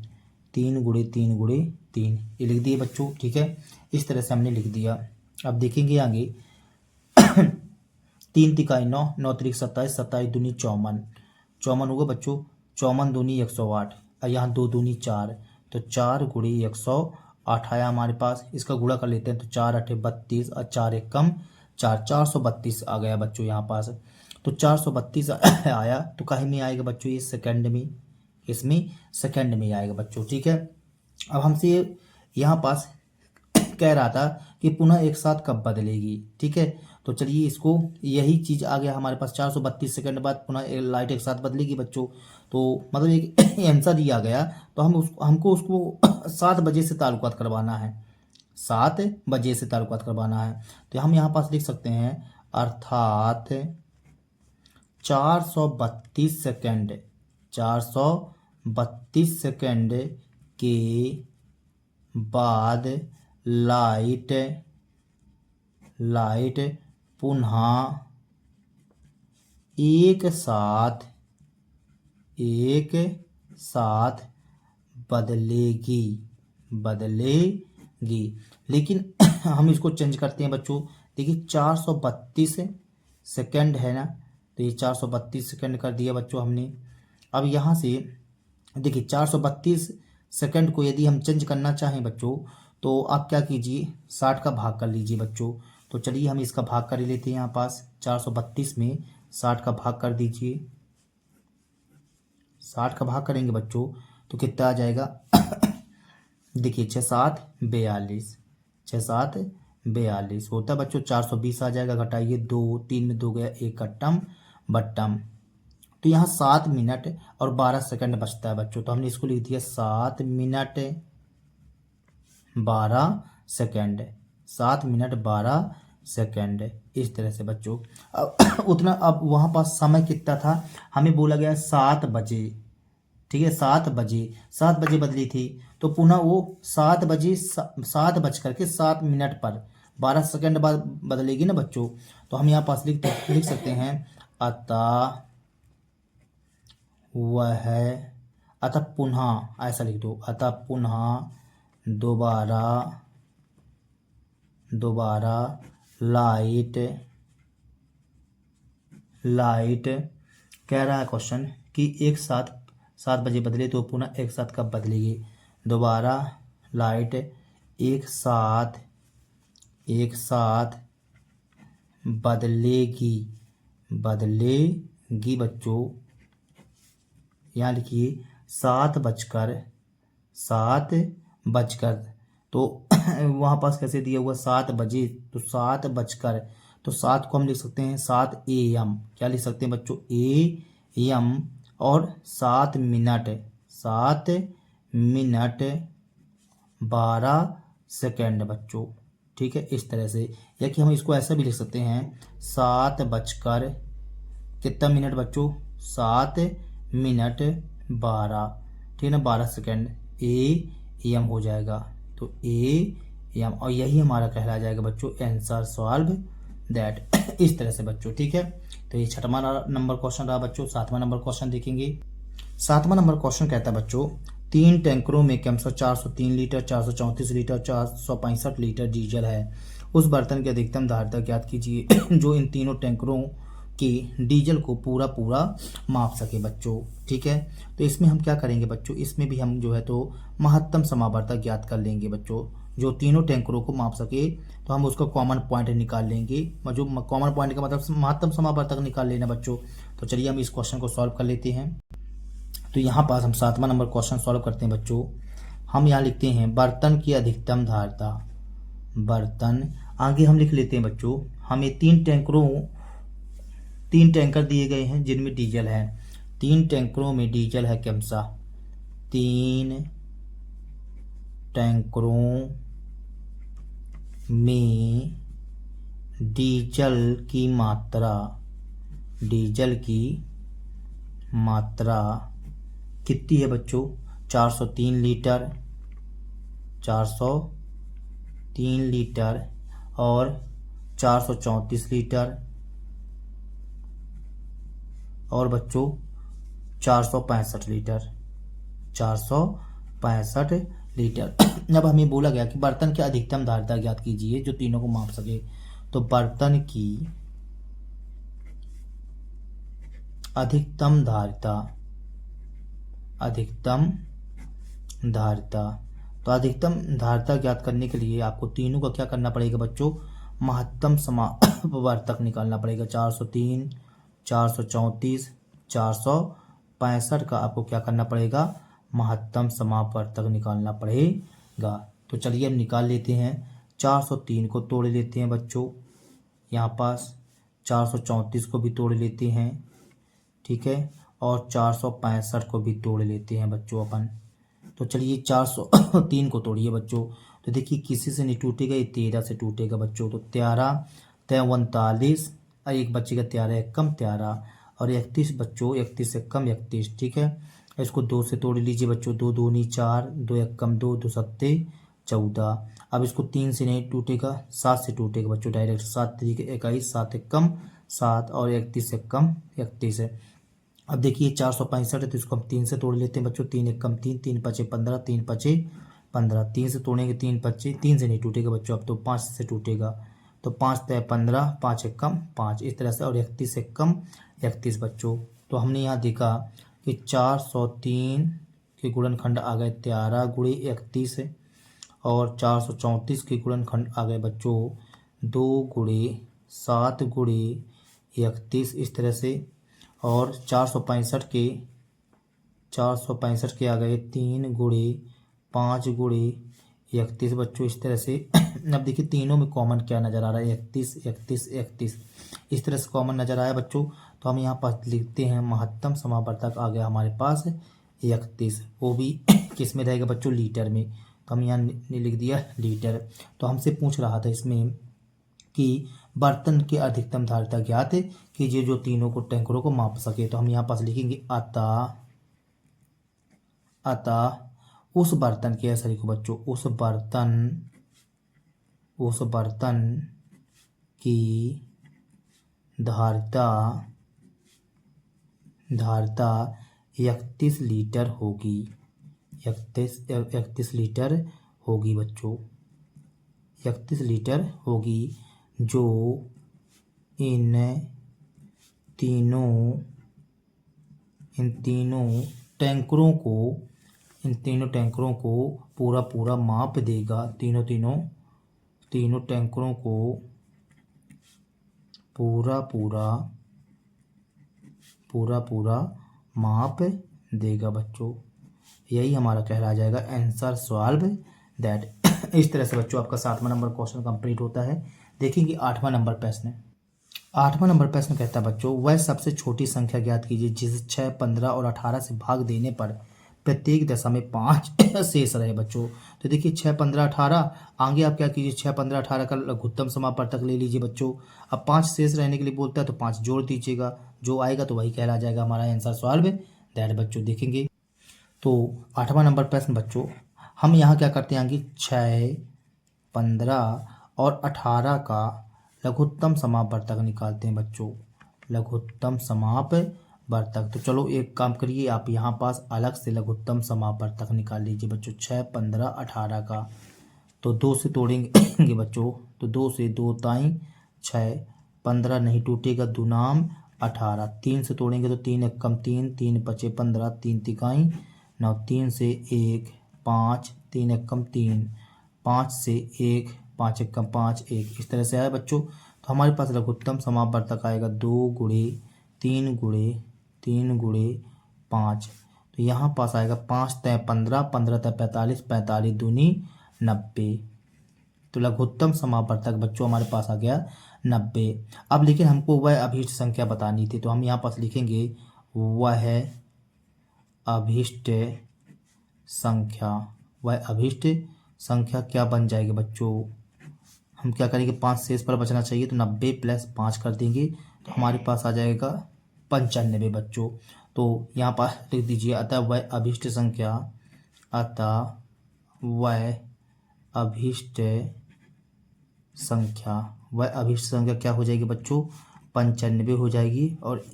3 गुणे 3 गुणे 3, ये लिख दिए बच्चों। ठीक है, इस तरह से हमने लिख दिया। अब देखेंगे आगे 3 तिकाई 9, 9 तिरिक 27, 27 दूनी 54, 54 होगा बच्चों। 54 दूनी 108, और यहाँ 2 दूनी 4, तो 4 गुणे 108 आया हमारे पास। इसका गुणा कर लेते हैं, तो 4 8 32 और 4 एकम 4, 432 आ गया बच्चों यहाँ पास। तो 432 आया, तो काहे में आएगा बच्चों, ये सेकंड में, इसमें सेकंड में आएगा बच्चों। ठीक है, अब हमसे यहाँ पास कह रहा था कि पुनः एक साथ कब बदलेगी। ठीक है, तो चलिए इसको, यही चीज आ गया हमारे पास, 432 सेकंड बाद पुनः लाइट एक साथ बदलेगी बच्चों। तो मतलब एक आंसर दिया गया, तो हमको उसको 7 बजे से ताल्लुकात करवाना है, 7 बजे से ताल्लुकात करवाना है। तो हम यहाँ पास लिख सकते हैं, अर्थात 432 सेकंड, 432 सेकंड के बाद लाइट पुनः एक साथ बदलेगी। लेकिन हम इसको चेंज करते हैं बच्चों। देखिए 432 सेकंड है ना, तो ये 432 सेकंड कर दिया बच्चों हमने। अब यहाँ से देखिए 432 सेकंड को यदि हम चेंज करना चाहें बच्चों, तो आप क्या कीजिए, 60 का भाग कर लीजिए बच्चों। तो चलिए हम इसका भाग कर लेते हैं यहाँ पास, 432 में 60 का भाग कर दीजिए। 60 का भाग करेंगे बच्चों तो कितना आ जाएगा देखिए 6 7 42, 6 7 42 होता बच्चों, 420 आ जाएगा। घटाइए 2, 3 में 2 गया, 1 अट्टम बट्टम। तो यहाँ 7 मिनट और 12 सेकंड बचता है बच्चों। तो हमने इसको लिख दिया 7 मिनट 12 सेकंड, 7 मिनट 12 सेकंड, इस तरह से बच्चों। अब उतना, अब वहाँ पास समय कितना था, हमें बोला गया 7 बजे। ठीक है, 7 बजे बदली थी, तो पुनः वो 7 बजे 7 बज करके 7 मिनट पर 12 सेकंड बाद बदलेगी ना बच्चों। तो हम यहाँ पास लिख सकते हैं, अतः पुनः, ऐसा लिख दो, अतः पुनः दोबारा लाइट कह रहा है क्वेश्चन कि एक साथ 7 बजे बदले, तो पुनः एक साथ कब बदलेगी। दोबारा लाइट एक साथ बदलेगी बच्चों। यहाँ लिखिए 7 बजकर, तो वहाँ पास कैसे दिया हुआ 7 बजे, तो 7 बजकर, तो 7 को हम लिख सकते हैं 7 AM, क्या लिख सकते हैं बच्चों, AM, और 7 मिनट 12 सेकंड बच्चों। ठीक है, इस तरह से, या कि हम इसको ऐसा भी लिख सकते हैं 7 बजकर कितना मिनट बच्चों, 7 मिनट 12, ठीक है ना, 12 सेकंड, AM हो जाएगा। तो AM, और यही हमारा कहला जाएगा बच्चों आंसर सॉल्व दैट, इस तरह से बच्चों। ठीक है, तो ये 6वां नंबर क्वेश्चन रहा बच्चों। 7वां नंबर क्वेश्चन देखेंगे। 7वां नंबर क्वेश्चन कहता है बच्चों, 3 टैंकरों में क्रमशः 403 लीटर, 434 लीटर, 465 लीटर डीजल है। उस बर्तन की अधिकतम धारिता ज्ञात कीजिए जो इन तीनों टैंकरों के डीजल को पूरा माप सके बच्चों। ठीक है, तो इसमें हम क्या करेंगे बच्चों, इसमें भी हम जो है तो महत्तम समावर्तक ज्ञात कर लेंगे बच्चों। जो तीनों टैंकरों को माप सके, तो हम उसका कॉमन पॉइंट निकाल लेंगे। जो कॉमन पॉइंट का मतलब महत्तम समावर्तक निकाल लेना बच्चों। तो चलिए हम इस क्वेश्चन को सॉल्व कर लेते हैं। तो यहाँ पास हम 7वां नंबर क्वेश्चन सॉल्व करते हैं बच्चों। हम यहाँ लिखते हैं बर्तन की अधिकतम धारिता, बर्तन, आगे हम लिख लेते हैं बच्चों, हमें 3 टैंकर दिए गए हैं जिनमें डीजल है। 3 टैंकरों में डीजल है क्रमशः, 3 टैंकरों में डीजल की मात्रा कितनी है बच्चों? 403 लीटर, 403 लीटर और 434 लीटर और बच्चों 465 लीटर, 465 लीटर। अब हमें बोला गया कि बर्तन की अधिकतम धारिता ज्ञात कीजिए जो तीनों को माप सके। तो बर्तन की अधिकतम धारिता तो अधिकतम धारिता ज्ञात करने के लिए आपको तीनों का क्या करना पड़ेगा बच्चों? महत्तम समापवर्तक निकालना पड़ेगा। 403, 434, 465 का आपको क्या करना पड़ेगा? महत्तम समापवर्तक निकालना पड़ेगा। तो चलिए हम निकाल लेते हैं। 403 को तोड़ लेते हैं बच्चों, यहाँ पास 434 को भी तोड़ लेते हैं, ठीक है, और 465 को भी तोड़ लेते हैं बच्चों अपन। तो चलिए 403 को तोड़िए बच्चों। तो देखिए किसी से नहीं टूटेगा, ये 13 से टूटेगा बच्चों। तो 13 तय 39, एक बच्चे का 13 एक कम 13 और 31 बच्चों, 31 से कम 31, ठीक है। इसको 2 से तोड़ लीजिए बच्चों। 2 दूनी 4, 2 एक कम 2, 2 सत्ते 14। अब इसको 3 से नहीं टूटेगा, 7 से टूटेगा बच्चों डायरेक्ट। 7 तरीके 21, 7 एक कम 7 और 31 से कम 31 है। अब देखिए 465 है तो इसको हम 3 से तोड़ लेते हैं बच्चों। 3 एक कम 3, 3 पचे 15, 3 पचे 15, 3 से तोड़ेंगे 3 पचे, 3 से नहीं टूटेगा बच्चों, अब तो 5 से टूटेगा। तो 5 तय 15, 5 एक कम 5, इस तरह से, और 31 एक कम 31 बच्चों। तो हमने यहाँ देखा कि 403 के गुणनखंड आ गए 13 गुणे 31 और 434 के गुणनखंड आ गए बच्चों 2 गुणे 7 गुणे 31, इस तरह से। और 465 के आ गए 3 गुणे 5 गुणे 31 बच्चों, इस तरह से। अब देखिए तीनों में कॉमन क्या नज़र आ रहा है? 31 31 31, इस तरह से कॉमन नज़र आया बच्चों। तो हम यहाँ पर लिखते हैं महत्तम समावर्तक आ गया हमारे पास 31, वो भी किस में रहेगा बच्चों? लीटर में। तो हम यहाँ लिख दिया लीटर। तो हमसे पूछ रहा था इसमें कि बर्तन की अधिकतम धारिता ज्ञात कीजिए जो तीनों को टैंकरों को माप सके। तो हम यहाँ पास लिखेंगे अतः उस बर्तन के, ऐसा लिखो बच्चों, उस बर्तन की धारिता 31 लीटर होगी। 31 लीटर होगी बच्चों, 31 लीटर होगी, जो इन तीनों टैंकरों को पूरा माप देगा। तीनों टैंकरों को पूरा माप देगा बच्चों। यही हमारा कहला जाएगा आंसर सॉल्व दैट। इस तरह से बच्चों आपका 7वां नंबर क्वेश्चन कंप्लीट होता है। देखेंगे 8वां नंबर प्रश्न। 8वां नंबर प्रश्न कहता है बच्चों, वह सबसे छोटी संख्या ज्ञात कीजिए जिसे 6, 15 और 18 से भाग देने पर प्रत्येक दशा में 5 शेष रहे बच्चों। तो देखिए 6, 15, 18, आगे आप क्या कीजिए? 6, 15, 18 का लघुत्तम समापवर्तक ले लीजिए बच्चों। अब 5 शेष रहने के लिए बोलता है तो 5 जोड़ दीजिएगा, जो आएगा तो वही कहला जाएगा हमारा आंसर सॉल्व दैट बच्चों। देखेंगे तो 8वां नंबर प्रश्न बच्चों, हम यहाँ क्या करते हैं? 6, 15 और 18 का लघुत्तम समापवर्तक निकालते हैं बच्चों। लघुत्तम समापवर्तक, तो चलो एक काम करिए, आप यहाँ पास अलग से लघुत्तम समापवर्तक निकाल लीजिए बच्चों। 6, 15, 18 का तो 2 से तोड़ेंगे बच्चों। तो 2 से 2 ताई 6, 15 नहीं टूटेगा, दुनाम 18। 3 से तोड़ेंगे तो 3 एक कम 3, 3 पचे 15, 3 तिकाई 9, 3 से 1 5, 3 एक कम 3, 5 से 1 5 एक कम 5 1, इस तरह से आया बच्चों। तो हमारे पास लघुत्तम समापवर्तक आएगा 2 गुणे 3 गुणे 3 गुणे 5। तो यहाँ पास आएगा 5 तय 15, 15 तय 45, 45 दूनी 90। तो लघुत्तम समापवर्तक बच्चों हमारे पास आ गया 90। अब लेकिन हमको वह अभीष्ट संख्या बतानी थी, तो हम यहाँ पास लिखेंगे वह अभीष्ट संख्या। वह अभीष्ट संख्या क्या बन जाएगी बच्चों? हम क्या करेंगे, 5 शेष पर बचना चाहिए, तो 90 प्लस 5 कर देंगे तो हमारे पास आ जाएगा 95 बच्चों। तो यहाँ पर लिख दीजिए, अतः वह अभीष्ट संख्या, अतः वह अभीष्ट संख्या, वह अभीष्ट संख्या क्या हो जाएगी बच्चों, 95 हो जाएगी। और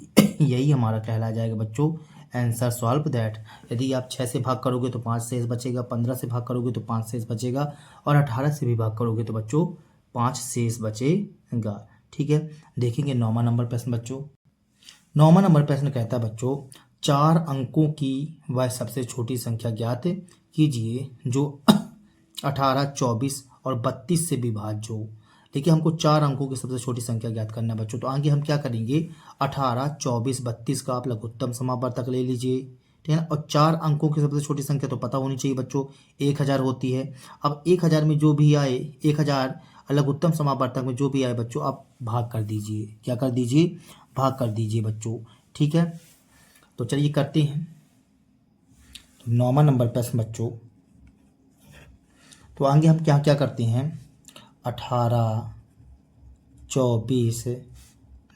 यही हमारा कहला जाएगा बच्चों आंसर सॉल्व दैट। यदि आप 6 से भाग करोगे तो 5 शेष बचेगा, 15 से भाग करोगे तो 5 शेष बचेगा, और 18 से भी भाग करोगे तो बच्चों 5 शेष बचेगा। ठीक है, देखेंगे 9वां नंबर प्रश्न बच्चों। 9वां नंबर प्रश्न कहता है बच्चों, 4 अंकों की वह सबसे छोटी संख्या ज्ञात कीजिए जो 18, 24 और 32 से विभाज्य हो। देखिए हमको 4 अंकों की सबसे छोटी संख्या ज्ञात करना है बच्चों। तो आगे हम क्या करेंगे, 18, 24, 32 का आप लघुत्तम समावर्तक ले लीजिए, ठीक है ना। और 4 अंकों की सबसे छोटी संख्या तो पता होनी चाहिए बच्चों, 1000 होती है। अब 1000 में जो भी आए, 1000 लघुत्तम समावर्तक में जो भी आए बच्चों, आप भाग कर दीजिए। क्या कर दीजिए, भाग कर दीजिए बच्चों। ठीक है, तो चलिए करते हैं। तो 9वां नंबर प्रश्न बच्चों, तो आगे हम क्या क्या करते हैं, 18, 24,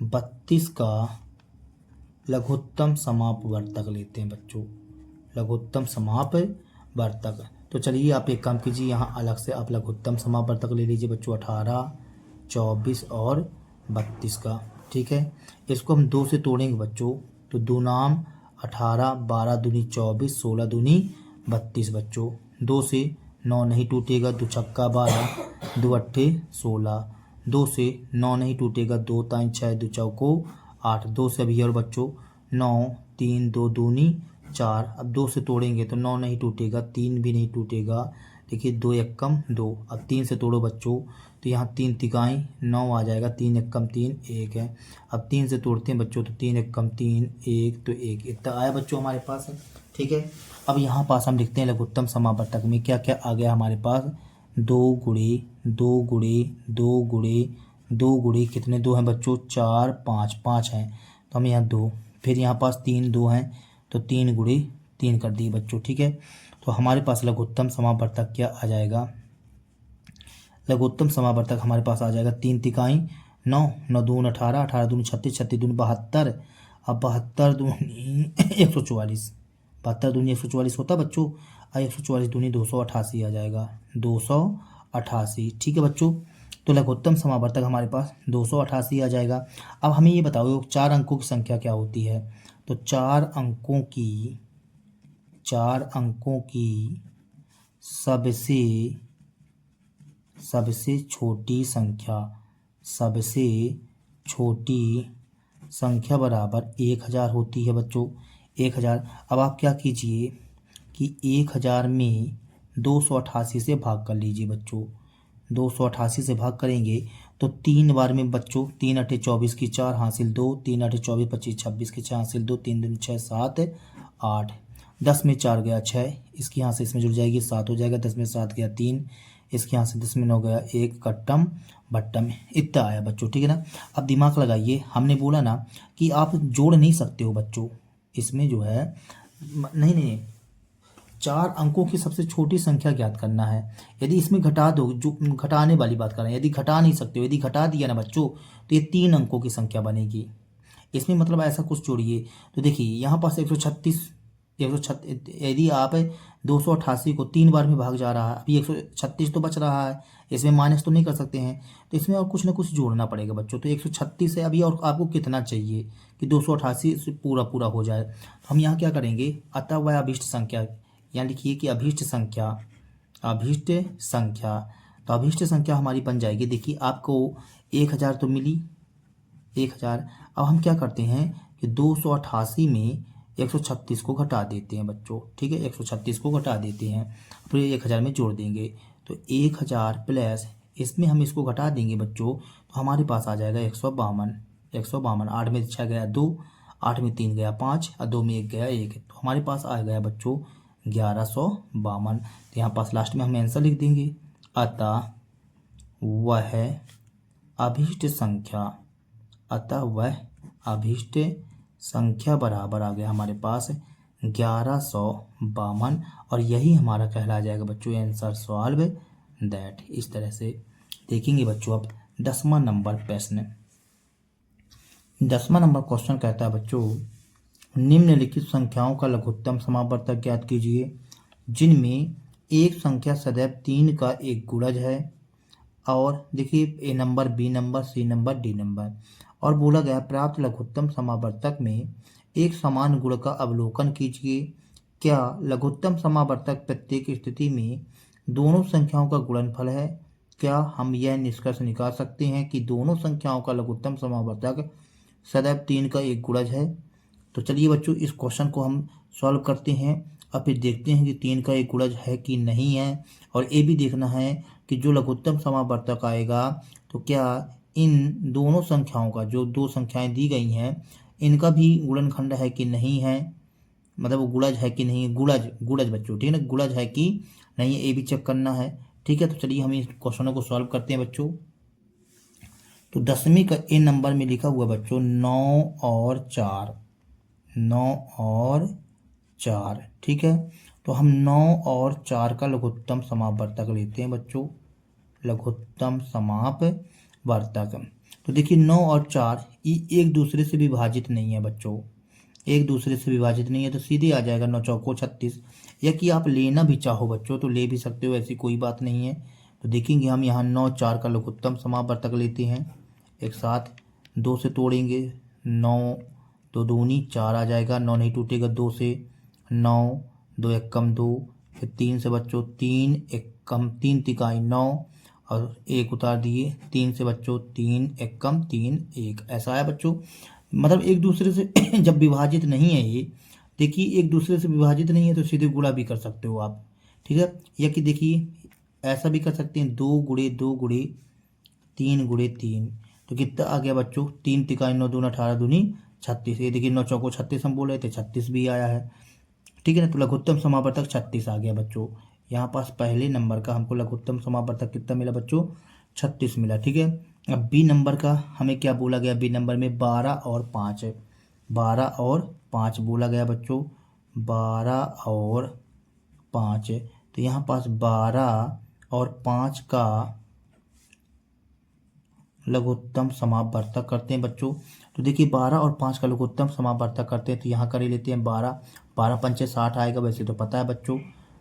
32 का लघुत्तम समापवर्तक लेते हैं बच्चों, लघुत्तम समापवर्तक। तो चलिए आप एक काम कीजिए, यहाँ अलग से आप लघुत्तम समापवर्तक ले लीजिए बच्चों, 18, 24 और 32 का। ठीक है, इसको हम 2 से तोड़ेंगे बच्चों, तो 2 नाम 18, 12 दूनी 24, 16 दूनी 32 बच्चों। 2 से 9 नहीं टूटेगा, 2 छक्का 12, 2 अट्ठे 16, 2 से 9 नहीं टूटेगा, 2 ताई 6, 2 चौको 8, 2 से अभी और बच्चों 9, 3, 2 दूनी 4। अब 2 से तोड़ेंगे तो 9 नहीं टूटेगा, 3 भी नहीं टूटेगा। देखिए 2 एकम 2, अब 3 से तोड़ो बच्चों, तो यहाँ 3 तिगाई 9 आ जाएगा, 3 एकम 3 1 है। अब 3 से तोड़ते हैं बच्चों, तो 3 एकम 3 1, तो 1 इतना आया बच्चों हमारे पास है। ठीक है, अब यहाँ पास हम लिखते हैं लघुत्तम समावर्तक में क्या क्या आ गया हमारे पास, 2 गुणे 2 गुणे 2 गुणे 2 गुणे कितने 2 हैं बच्चों, 4 5 5 हैं, तो हम यहाँ 2, फिर यहाँ पास 3 2 हैं, तो 3 गुणे 3 कर दिए बच्चों। ठीक है, तो हमारे पास लघुत्तम समावर्तक क्या आ जाएगा, लघुत्तम समावर्तक हमारे पास आ जाएगा 3 तिकाई 9, 9 दून 18, 18 दूनी 36, 36 दूनी 72, अब 72 दूनी 144, 72 दूनी 144 होता बच्चों, और 144 दूनी 288 आ जाएगा, 288। ठीक है बच्चों, तो लघुत्तम समावर्तक हमारे पास 288 आ जाएगा। अब हमें ये बताओ 4 अंकों की संख्या क्या होती है, तो 4 अंकों की सबसे छोटी संख्या बराबर 1000 होती है बच्चों, 1000। अब आप क्या कीजिए कि 1000 में 288 से भाग कर लीजिए बच्चों, 288 से भाग करेंगे तो 3 बार में बच्चों, 3 अठे 24 की 4 हासिल 2, 3 अठे 24 25 26 की 6 हासिल 2, 3 दूनी 6 7 8, 10 में 4 गया 6, इसकी यहाँ से इसमें जुड़ जाएगी 7 हो जाएगा, 10 में 7 गया 3, इसके यहाँ से 10 में 9 गया 1, कट्टम बट्टम, इतना आया बच्चों। ठीक है ना, अब दिमाग लगाइए, हमने बोला ना कि आप जोड़ नहीं सकते हो बच्चों, इसमें जो है नहीं 4 अंकों की सबसे छोटी संख्या ज्ञात करना है। यदि इसमें घटा दो, जो घटाने वाली बात कर रहे हैं, यदि घटा नहीं सकते हो, यदि घटा दिया ना बच्चों तो ये 3 अंकों की संख्या बनेगी। इसमें मतलब ऐसा कुछ जोड़िए, तो देखिए यहाँ पास 136 यदि आप 288 को 3 बार में भाग जा रहा है, अभी 136 तो बच रहा है, इसमें माइनस तो नहीं कर सकते हैं, तो इसमें और कुछ ना कुछ जोड़ना पड़ेगा बच्चों। तो 136 है अभी, और आपको कितना चाहिए कि 288 से पूरा हो जाए, तो हम यहाँ क्या करेंगे, अतः वह अभीष्ट संख्या, यहाँ लिखिए कि अभीष्ट संख्या, तो अभीष्ट संख्या हमारी बन जाएगी। देखिए आपको 1000 तो मिली, 1000। अब हम क्या करते हैं कि 288 में 136 को घटा देते हैं बच्चों। ठीक है, 136 को घटा देते हैं, फिर 1000 में जोड़ देंगे, तो 1000 प्लस इसमें हम इसको घटा देंगे बच्चों, तो हमारे पास आ जाएगा 152। 8 में 6 गया 2, 8 में 3 गया 5, और 2 में 1 गया 1, तो हमारे पास आ गया बच्चों 1152। तो यहाँ पास लास्ट में हम आंसर लिख देंगे, अतः वह अभीष्ट संख्या बराबर आ गया हमारे पास 1152, और यही हमारा कहला जाएगा बच्चों आंसर सॉल्व दैट। इस तरह से देखेंगे बच्चों अब 10वां नंबर प्रश्न। 10वां नंबर क्वेश्चन कहता है बच्चों, निम्नलिखित संख्याओं का लघुत्तम समावर्तक ज्ञात कीजिए जिनमें एक संख्या सदैव 3 का एक गुणज है। और देखिए A number, B number, C number, D number. और बोला गया प्राप्त लघुत्तम समावर्तक में एक समान गुण का अवलोकन कीजिए। क्या लघुत्तम समावर्तक प्रत्येक स्थिति में दोनों संख्याओं का गुणनफल है? क्या हम यह निष्कर्ष निकाल सकते हैं कि दोनों संख्याओं का लघुत्तम समावर्तक सदैव 3 का एक गुणज है? तो चलिए बच्चों इस क्वेश्चन को हम सॉल्व करते हैं और फिर देखते हैं कि 3 का एक गुणज है कि नहीं है। और ये भी देखना है कि जो लघुत्तम समावर्तक आएगा तो क्या इन दोनों संख्याओं का, जो दो संख्याएं दी गई हैं, इनका भी गुणनखंड है कि नहीं है, मतलब वो गुणज है कि नहीं, गुणज गुणज बच्चों, ठीक है ना, गुणज है कि नहीं, ये भी चेक करना है। ठीक है, तो चलिए हम इस क्वेश्चनों को सॉल्व करते हैं बच्चों। तो 10वीं का ए नंबर में लिखा हुआ बच्चों 9 और 4, 9 और 4, ठीक है। तो हम 9 और 4 का लघुत्तम समावर्तक लेते हैं बच्चों, लघुत्तम समापवर्तक। तो देखिए 9 और 4 ये एक दूसरे से विभाजित नहीं है बच्चों, एक दूसरे से विभाजित नहीं है, तो सीधे आ जाएगा 9 चौको 36। या कि आप लेना भी चाहो बच्चों तो ले भी सकते हो, ऐसी कोई बात नहीं है। तो देखेंगे हम यहाँ 9 4 का लघुत्तम समावर्तक लेते हैं, एक साथ 2 से तोड़ेंगे, 9 2 दूनी 4 आ जाएगा, 9 नहीं टूटेगा, 2 से 9, 2 एक कम 2, फिर 3 से बच्चों 3 एक कम 3 तिकाई 9 और 1 उतार दिए, 3 से बच्चों 3 एक कम 3 1, ऐसा है बच्चों। मतलब एक दूसरे से जब विभाजित नहीं है ये, देखिए एक दूसरे से विभाजित नहीं है तो सीधे गुणा भी कर सकते हो आप, ठीक है। या कि देखिए ऐसा भी कर सकते हैं 2 गुणे 2 गुणे 3 गुणे 3, तो कितना आ गया बच्चों, 3 तिकाई 9 दूना 18 दूनी 36। ये देखिए 9 चौको 36 हम बोल रहे थे, 36 भी आया है, ठीक है ना। तो लघुत्तम समावर्तक 36 आ गया बच्चों। यहाँ पास पहले नंबर का हमको लघुत्तम समावर्तक कितना मिला बच्चों, 36 मिला, ठीक है। अब बी नंबर का हमें क्या बोला गया, बी नंबर में 12 और 5 है, 12 और 5 बोला गया बच्चों, 12 और 5। तो यहाँ पास 12 और 5 का लघुत्तम समावर्तक करते हैं बच्चों। तो देखिए 12 और 5 का लघुत्तम समावर्तक करते हैं, तो यहाँ कर ही लेते हैं 12, 12 पंचे 60 आएगा, वैसे तो पता है बच्चों।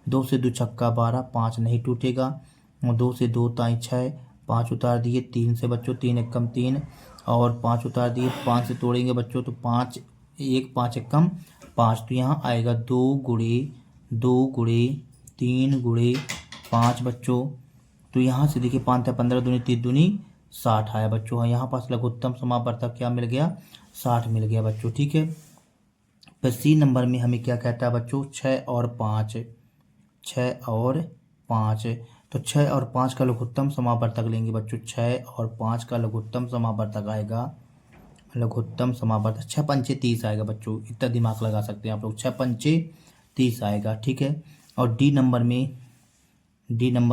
2 से 2 छक्का 12, 5 नहीं टूटेगा, 2 से 2 ताई 6, 5 उतार दिए, 3 से बच्चों 3 एक कम 3 और 5 उतार दिए, 5 से तोड़ेंगे बच्चों तो 5 1 5 एक कम 5, तो यहाँ आएगा 2 गुणे 2 गुणे 3 गुणे 5 बच्चों। तो यहाँ से देखिए 5 है 15 दूनी 3 दूनी 60 आया बच्चों। हाँ, यहाँ पास लघुत्तम समावर्तक क्या मिल गया, 60 मिल गया बच्चों, ठीक है। फिर सी नंबर में हमें क्या कहता है बच्चों, 6 और 5, 6 और 5। तो 6 और 5 का लघुत्तम समावर्तक लेंगे बच्चों, 6 और 5 का लघुत्तम समावर्तक आएगा, लघुत्तम समावर्तक 6 पंचे 30 आएगा बच्चों, इतना दिमाग लगा सकते हैं आप लोग, 6 पंचे 30 आएगा, ठीक है। और डी नंबर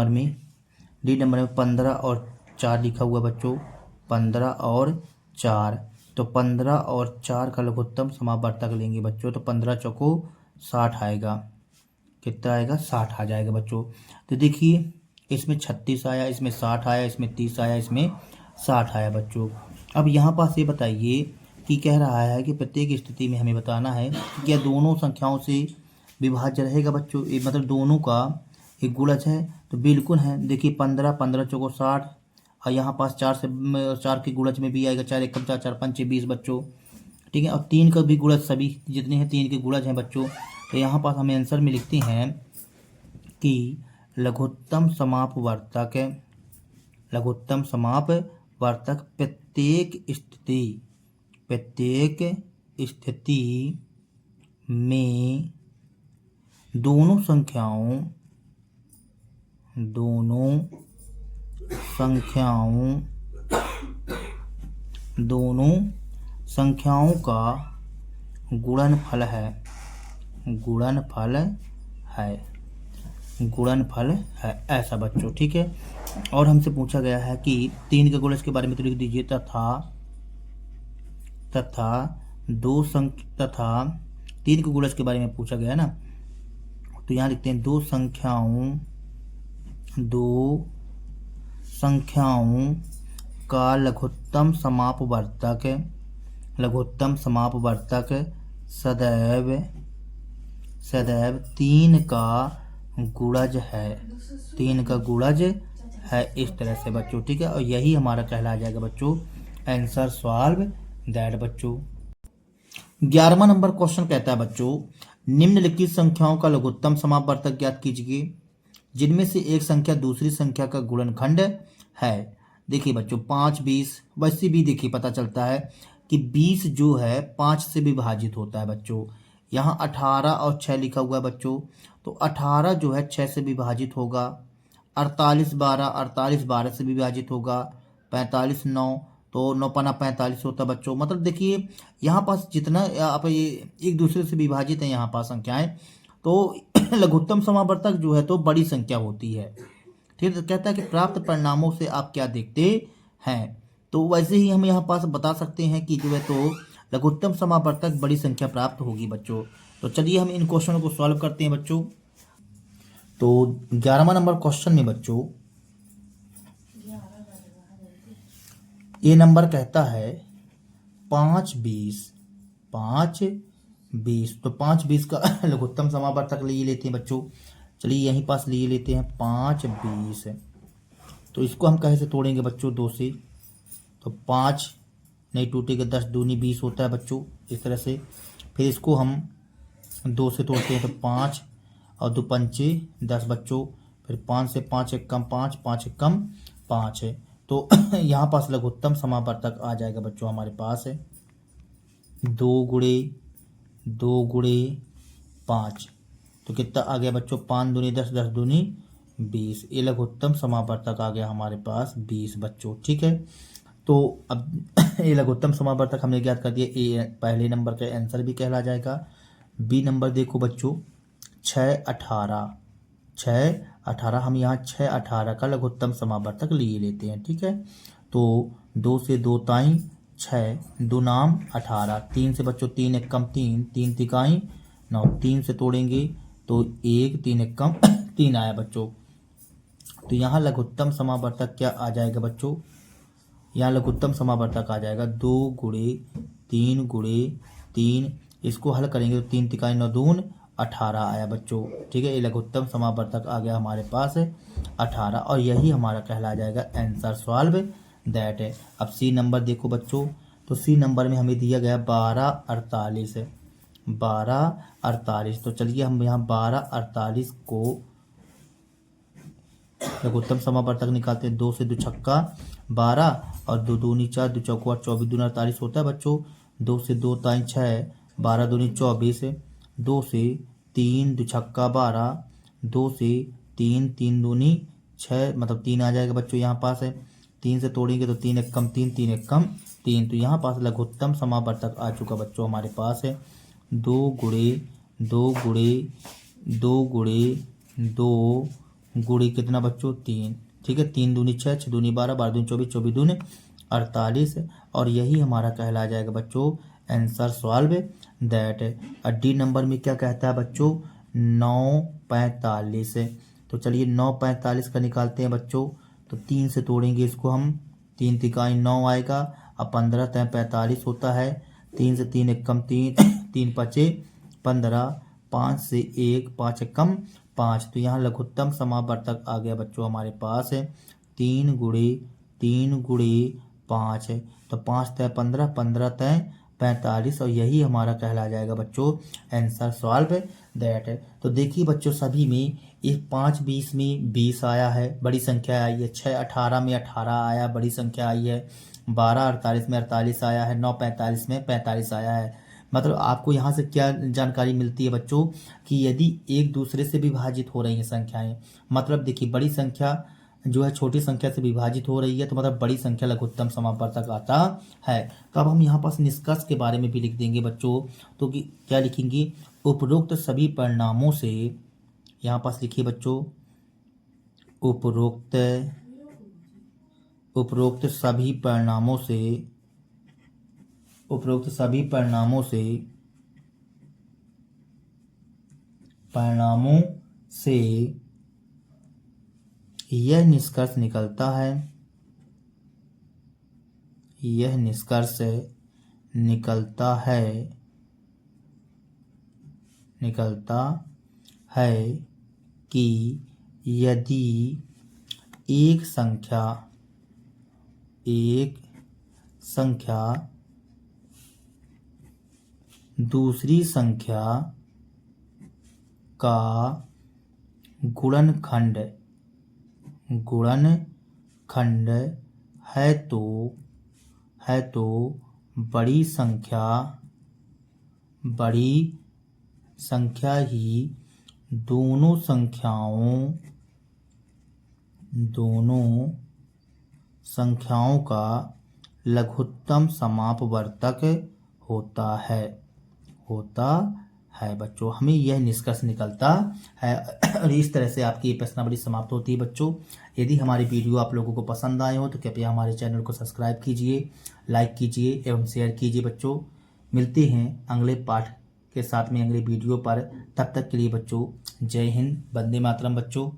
में 15 और 4 लिखा हुआ बच्चों, 15 और 4। तो 15 और 4 का लघुत्तम समावर्तक लेंगे बच्चों, तो 15 चौको 60 आएगा, कितना आएगा, 60 आ जाएगा बच्चों। तो देखिए इसमें 36 आया, इसमें 60 आया, इसमें 30 आया, इसमें 60 आया बच्चों। अब यहाँ पास ये बताइए कि कह रहा है कि प्रत्येक स्थिति में हमें बताना है कि क्या दोनों संख्याओं से विभाज्य रहेगा बच्चों, मतलब दोनों का एक गुणज है, तो बिल्कुल है। देखिए 15 15 चौको 60 और यहाँ पास 4 के गुणज में भी आएगा, 4 एक कम 4 4 पंचे 20 बच्चों, ठीक है। और 3 का भी गुणज, सभी जितने हैं 3 के गुणज हैं बच्चों। तो यहाँ पास हम आंसर में लिखते हैं कि लघुत्तम समापवर्तक प्रत्येक स्थिति में दोनों संख्याओं का गुणनफल है ऐसा बच्चों, ठीक है। और हमसे पूछा गया है कि 3 के गुणज के बारे में तो लिख दीजिए, तथा 3 के गुणज के बारे में पूछा गया है ना, तो यहाँ लिखते हैं दो संख्याओं का लघुत्तम समापवर्तक सदैव 3 का गुणज है। इस तरह से बच्चों, ठीक है। और यही हमारा कहला जाएगा बच्चों आंसर सॉल्व दैट बच्चों। 11वां नंबर क्वेश्चन कहता है बच्चों, निम्नलिखित संख्याओं का लघुत्तम समापवर्तक ज्ञात कीजिए जिनमें से एक संख्या दूसरी संख्या का गुणनखंड है। देखिए बच्चों 5, 20, वैसे भी देखिए पता चलता है कि 20 जो है 5 से विभाजित होता है बच्चों। यहाँ 18 और 6 लिखा हुआ है बच्चों, तो 18 जो है 6 से विभाजित होगा। 48 12 से विभाजित होगा। 45 9, तो 9 पन्ना 45 होता है बच्चों। मतलब देखिए यहाँ पास जितना आप ये एक दूसरे से विभाजित है यहाँ पास संख्याएं, तो लघुत्तम समावर्तक जो है तो बड़ी संख्या होती है। ठीक है, कहता है कि प्राप्त परिणामों से आप क्या देखते हैं। तो वैसे ही हम यहाँ पास बता सकते हैं कि जो है तो लघुत्तम समावर्तक बड़ी संख्या प्राप्त होगी बच्चों। तो चलिए हम इन क्वेश्चनों को सॉल्व करते हैं बच्चों। तो 11वां नंबर क्वेश्चन में बच्चों ये नंबर कहता है 5 20। तो 5 20 का लघुत्तम समावर्तक लिए लेते हैं बच्चों। चलिए यहीं पास लिए लेते हैं 5 20। तो इसको हम कैसे तोड़ेंगे बच्चों 2 से, तो 5 नहीं टूटेगा, 10 दूनी 20 होता है बच्चों इस तरह से। फिर इसको हम 2 से तोड़ते हैं तो 5 और 2 पंचे 10 बच्चों। फिर 5 से 5 एक कम 5, 5 एक कम 5 है। तो यहाँ पास लघुत्तम समावर्तक आ जाएगा बच्चों हमारे पास है 2 गुणे 5। तो कितना आ गया बच्चों 5 दूनी 10, 10 दूनी 20। ये लघुत्तम समावर्तक आ गया हमारे पास 20 बच्चों, ठीक है। तो अब ये लघुत्तम समावर्तक हमने ज्ञात कर दिया। ए पहले नंबर का आंसर भी कहला जाएगा। बी नंबर देखो बच्चों 6 18 हम यहाँ 6 18 का लघुत्तम समावर्तक लिए लेते हैं, ठीक है। तो 2 से 2 ताई 6, 2 नाम 18, 3 से बच्चों 3 एक कम 3, 3 तिकाई 9, 3 से तोड़ेंगे तो 1, 3 एक कम 3 आया बच्चों। तो यहाँ लघुत्तम समावर्तक क्या आ जाएगा बच्चों, यहाँ लघुत्तम समावर्तक आ जाएगा 2 गुणे 3। इसको हल करेंगे तो 3 तिकाई 9 दून 18 आया बच्चों, ठीक है। ये लघुत्तम समावर्तक आ गया हमारे पास 18 और यही हमारा कहला जाएगा आंसर सॉल्व दैट है। अब सी नंबर देखो बच्चों, तो सी नंबर में हमें दिया गया 12 48। तो चलिए हम यहाँ 12 48 को लघुत्तम समावर्तक निकालते हैं। 2 से 2 छक्का 12 और 2 दूनी 4, 2 चौको 8, 24 दूना 48 होता है बच्चों। 2 से 2 ताई 6, 12 दूनी 24, 2 से 3 2 छक्का 12, 2 से 3 3 दूनी 6, मतलब 3 आ जाएगा बच्चों यहाँ पास है। 3 से तोड़ेंगे तो 3 एक कम 3, 3 एक कम 3। तो यहाँ पास लघुत्तम समावर्तक आ चुका बच्चों हमारे पास है 2 गुणे कितना बच्चों 3, ठीक है। 3 दूनी 6, 6 दूनी 12, 12 दूनी 24, 24 दूनी 48 और यही हमारा कहला जाएगा बच्चों answer solve that. D number में क्या कहता है बच्चों 9 45। तो चलिए 9 45 का निकालते हैं बच्चों। तो 3 से तोड़ेंगे इसको हम, 3 तिकाई 9 आएगा। अब 15 तय 45 होता है। 3 से 3 एक कम 3, 3 पचे 15, 5 से 1 5 एक कम 5। तो यहाँ लघुत्तम समावर्तक आ गया बच्चों हमारे पास है 3 गुणे 5 है। तो 5 तय 15, 15 तय 45 और यही हमारा कहला जाएगा बच्चों आंसर सॉल्व दैट है। तो देखिए बच्चों सभी में ये 5 20 में 20 आया है, बड़ी संख्या आई है। 6 18 में 18 आया, बड़ी संख्या आई है। 12 48 में 48 आया है। 9 45 में 45 आया है। मतलब आपको यहाँ से क्या जानकारी मिलती है बच्चों कि यदि एक दूसरे से विभाजित हो रही हैं संख्याएं, मतलब देखिए बड़ी संख्या जो है छोटी संख्या से विभाजित हो रही है, तो मतलब बड़ी संख्या लघुत्तम समावर्तक आता है। तो अब हम यहाँ पास निष्कर्ष के बारे में भी लिख देंगे बच्चों। तो कि क्या लिखेंगे, उपरोक्त सभी परिणामों से, यहाँ पास लिखिए बच्चों उपरोक्त सभी परिणामों से यह निष्कर्ष निकलता है, यह निष्कर्ष निकलता है कि यदि एक संख्या दूसरी संख्या का गुणनखंड है तो बड़ी संख्या ही दोनों संख्याओं का लघुत्तम समापवर्तक होता है बच्चों। हमें यह निष्कर्ष निकलता है और इस तरह से आपकी ये प्रश्नावली समाप्त होती है बच्चों। यदि हमारी वीडियो आप लोगों को पसंद आए हो तो कृपया हमारे चैनल को सब्सक्राइब कीजिए, लाइक कीजिए एवं शेयर कीजिए बच्चों। मिलते हैं अगले पाठ के साथ में अगले वीडियो पर। तब तक के लिए बच्चों जय हिंद, वंदे मातरम बच्चों।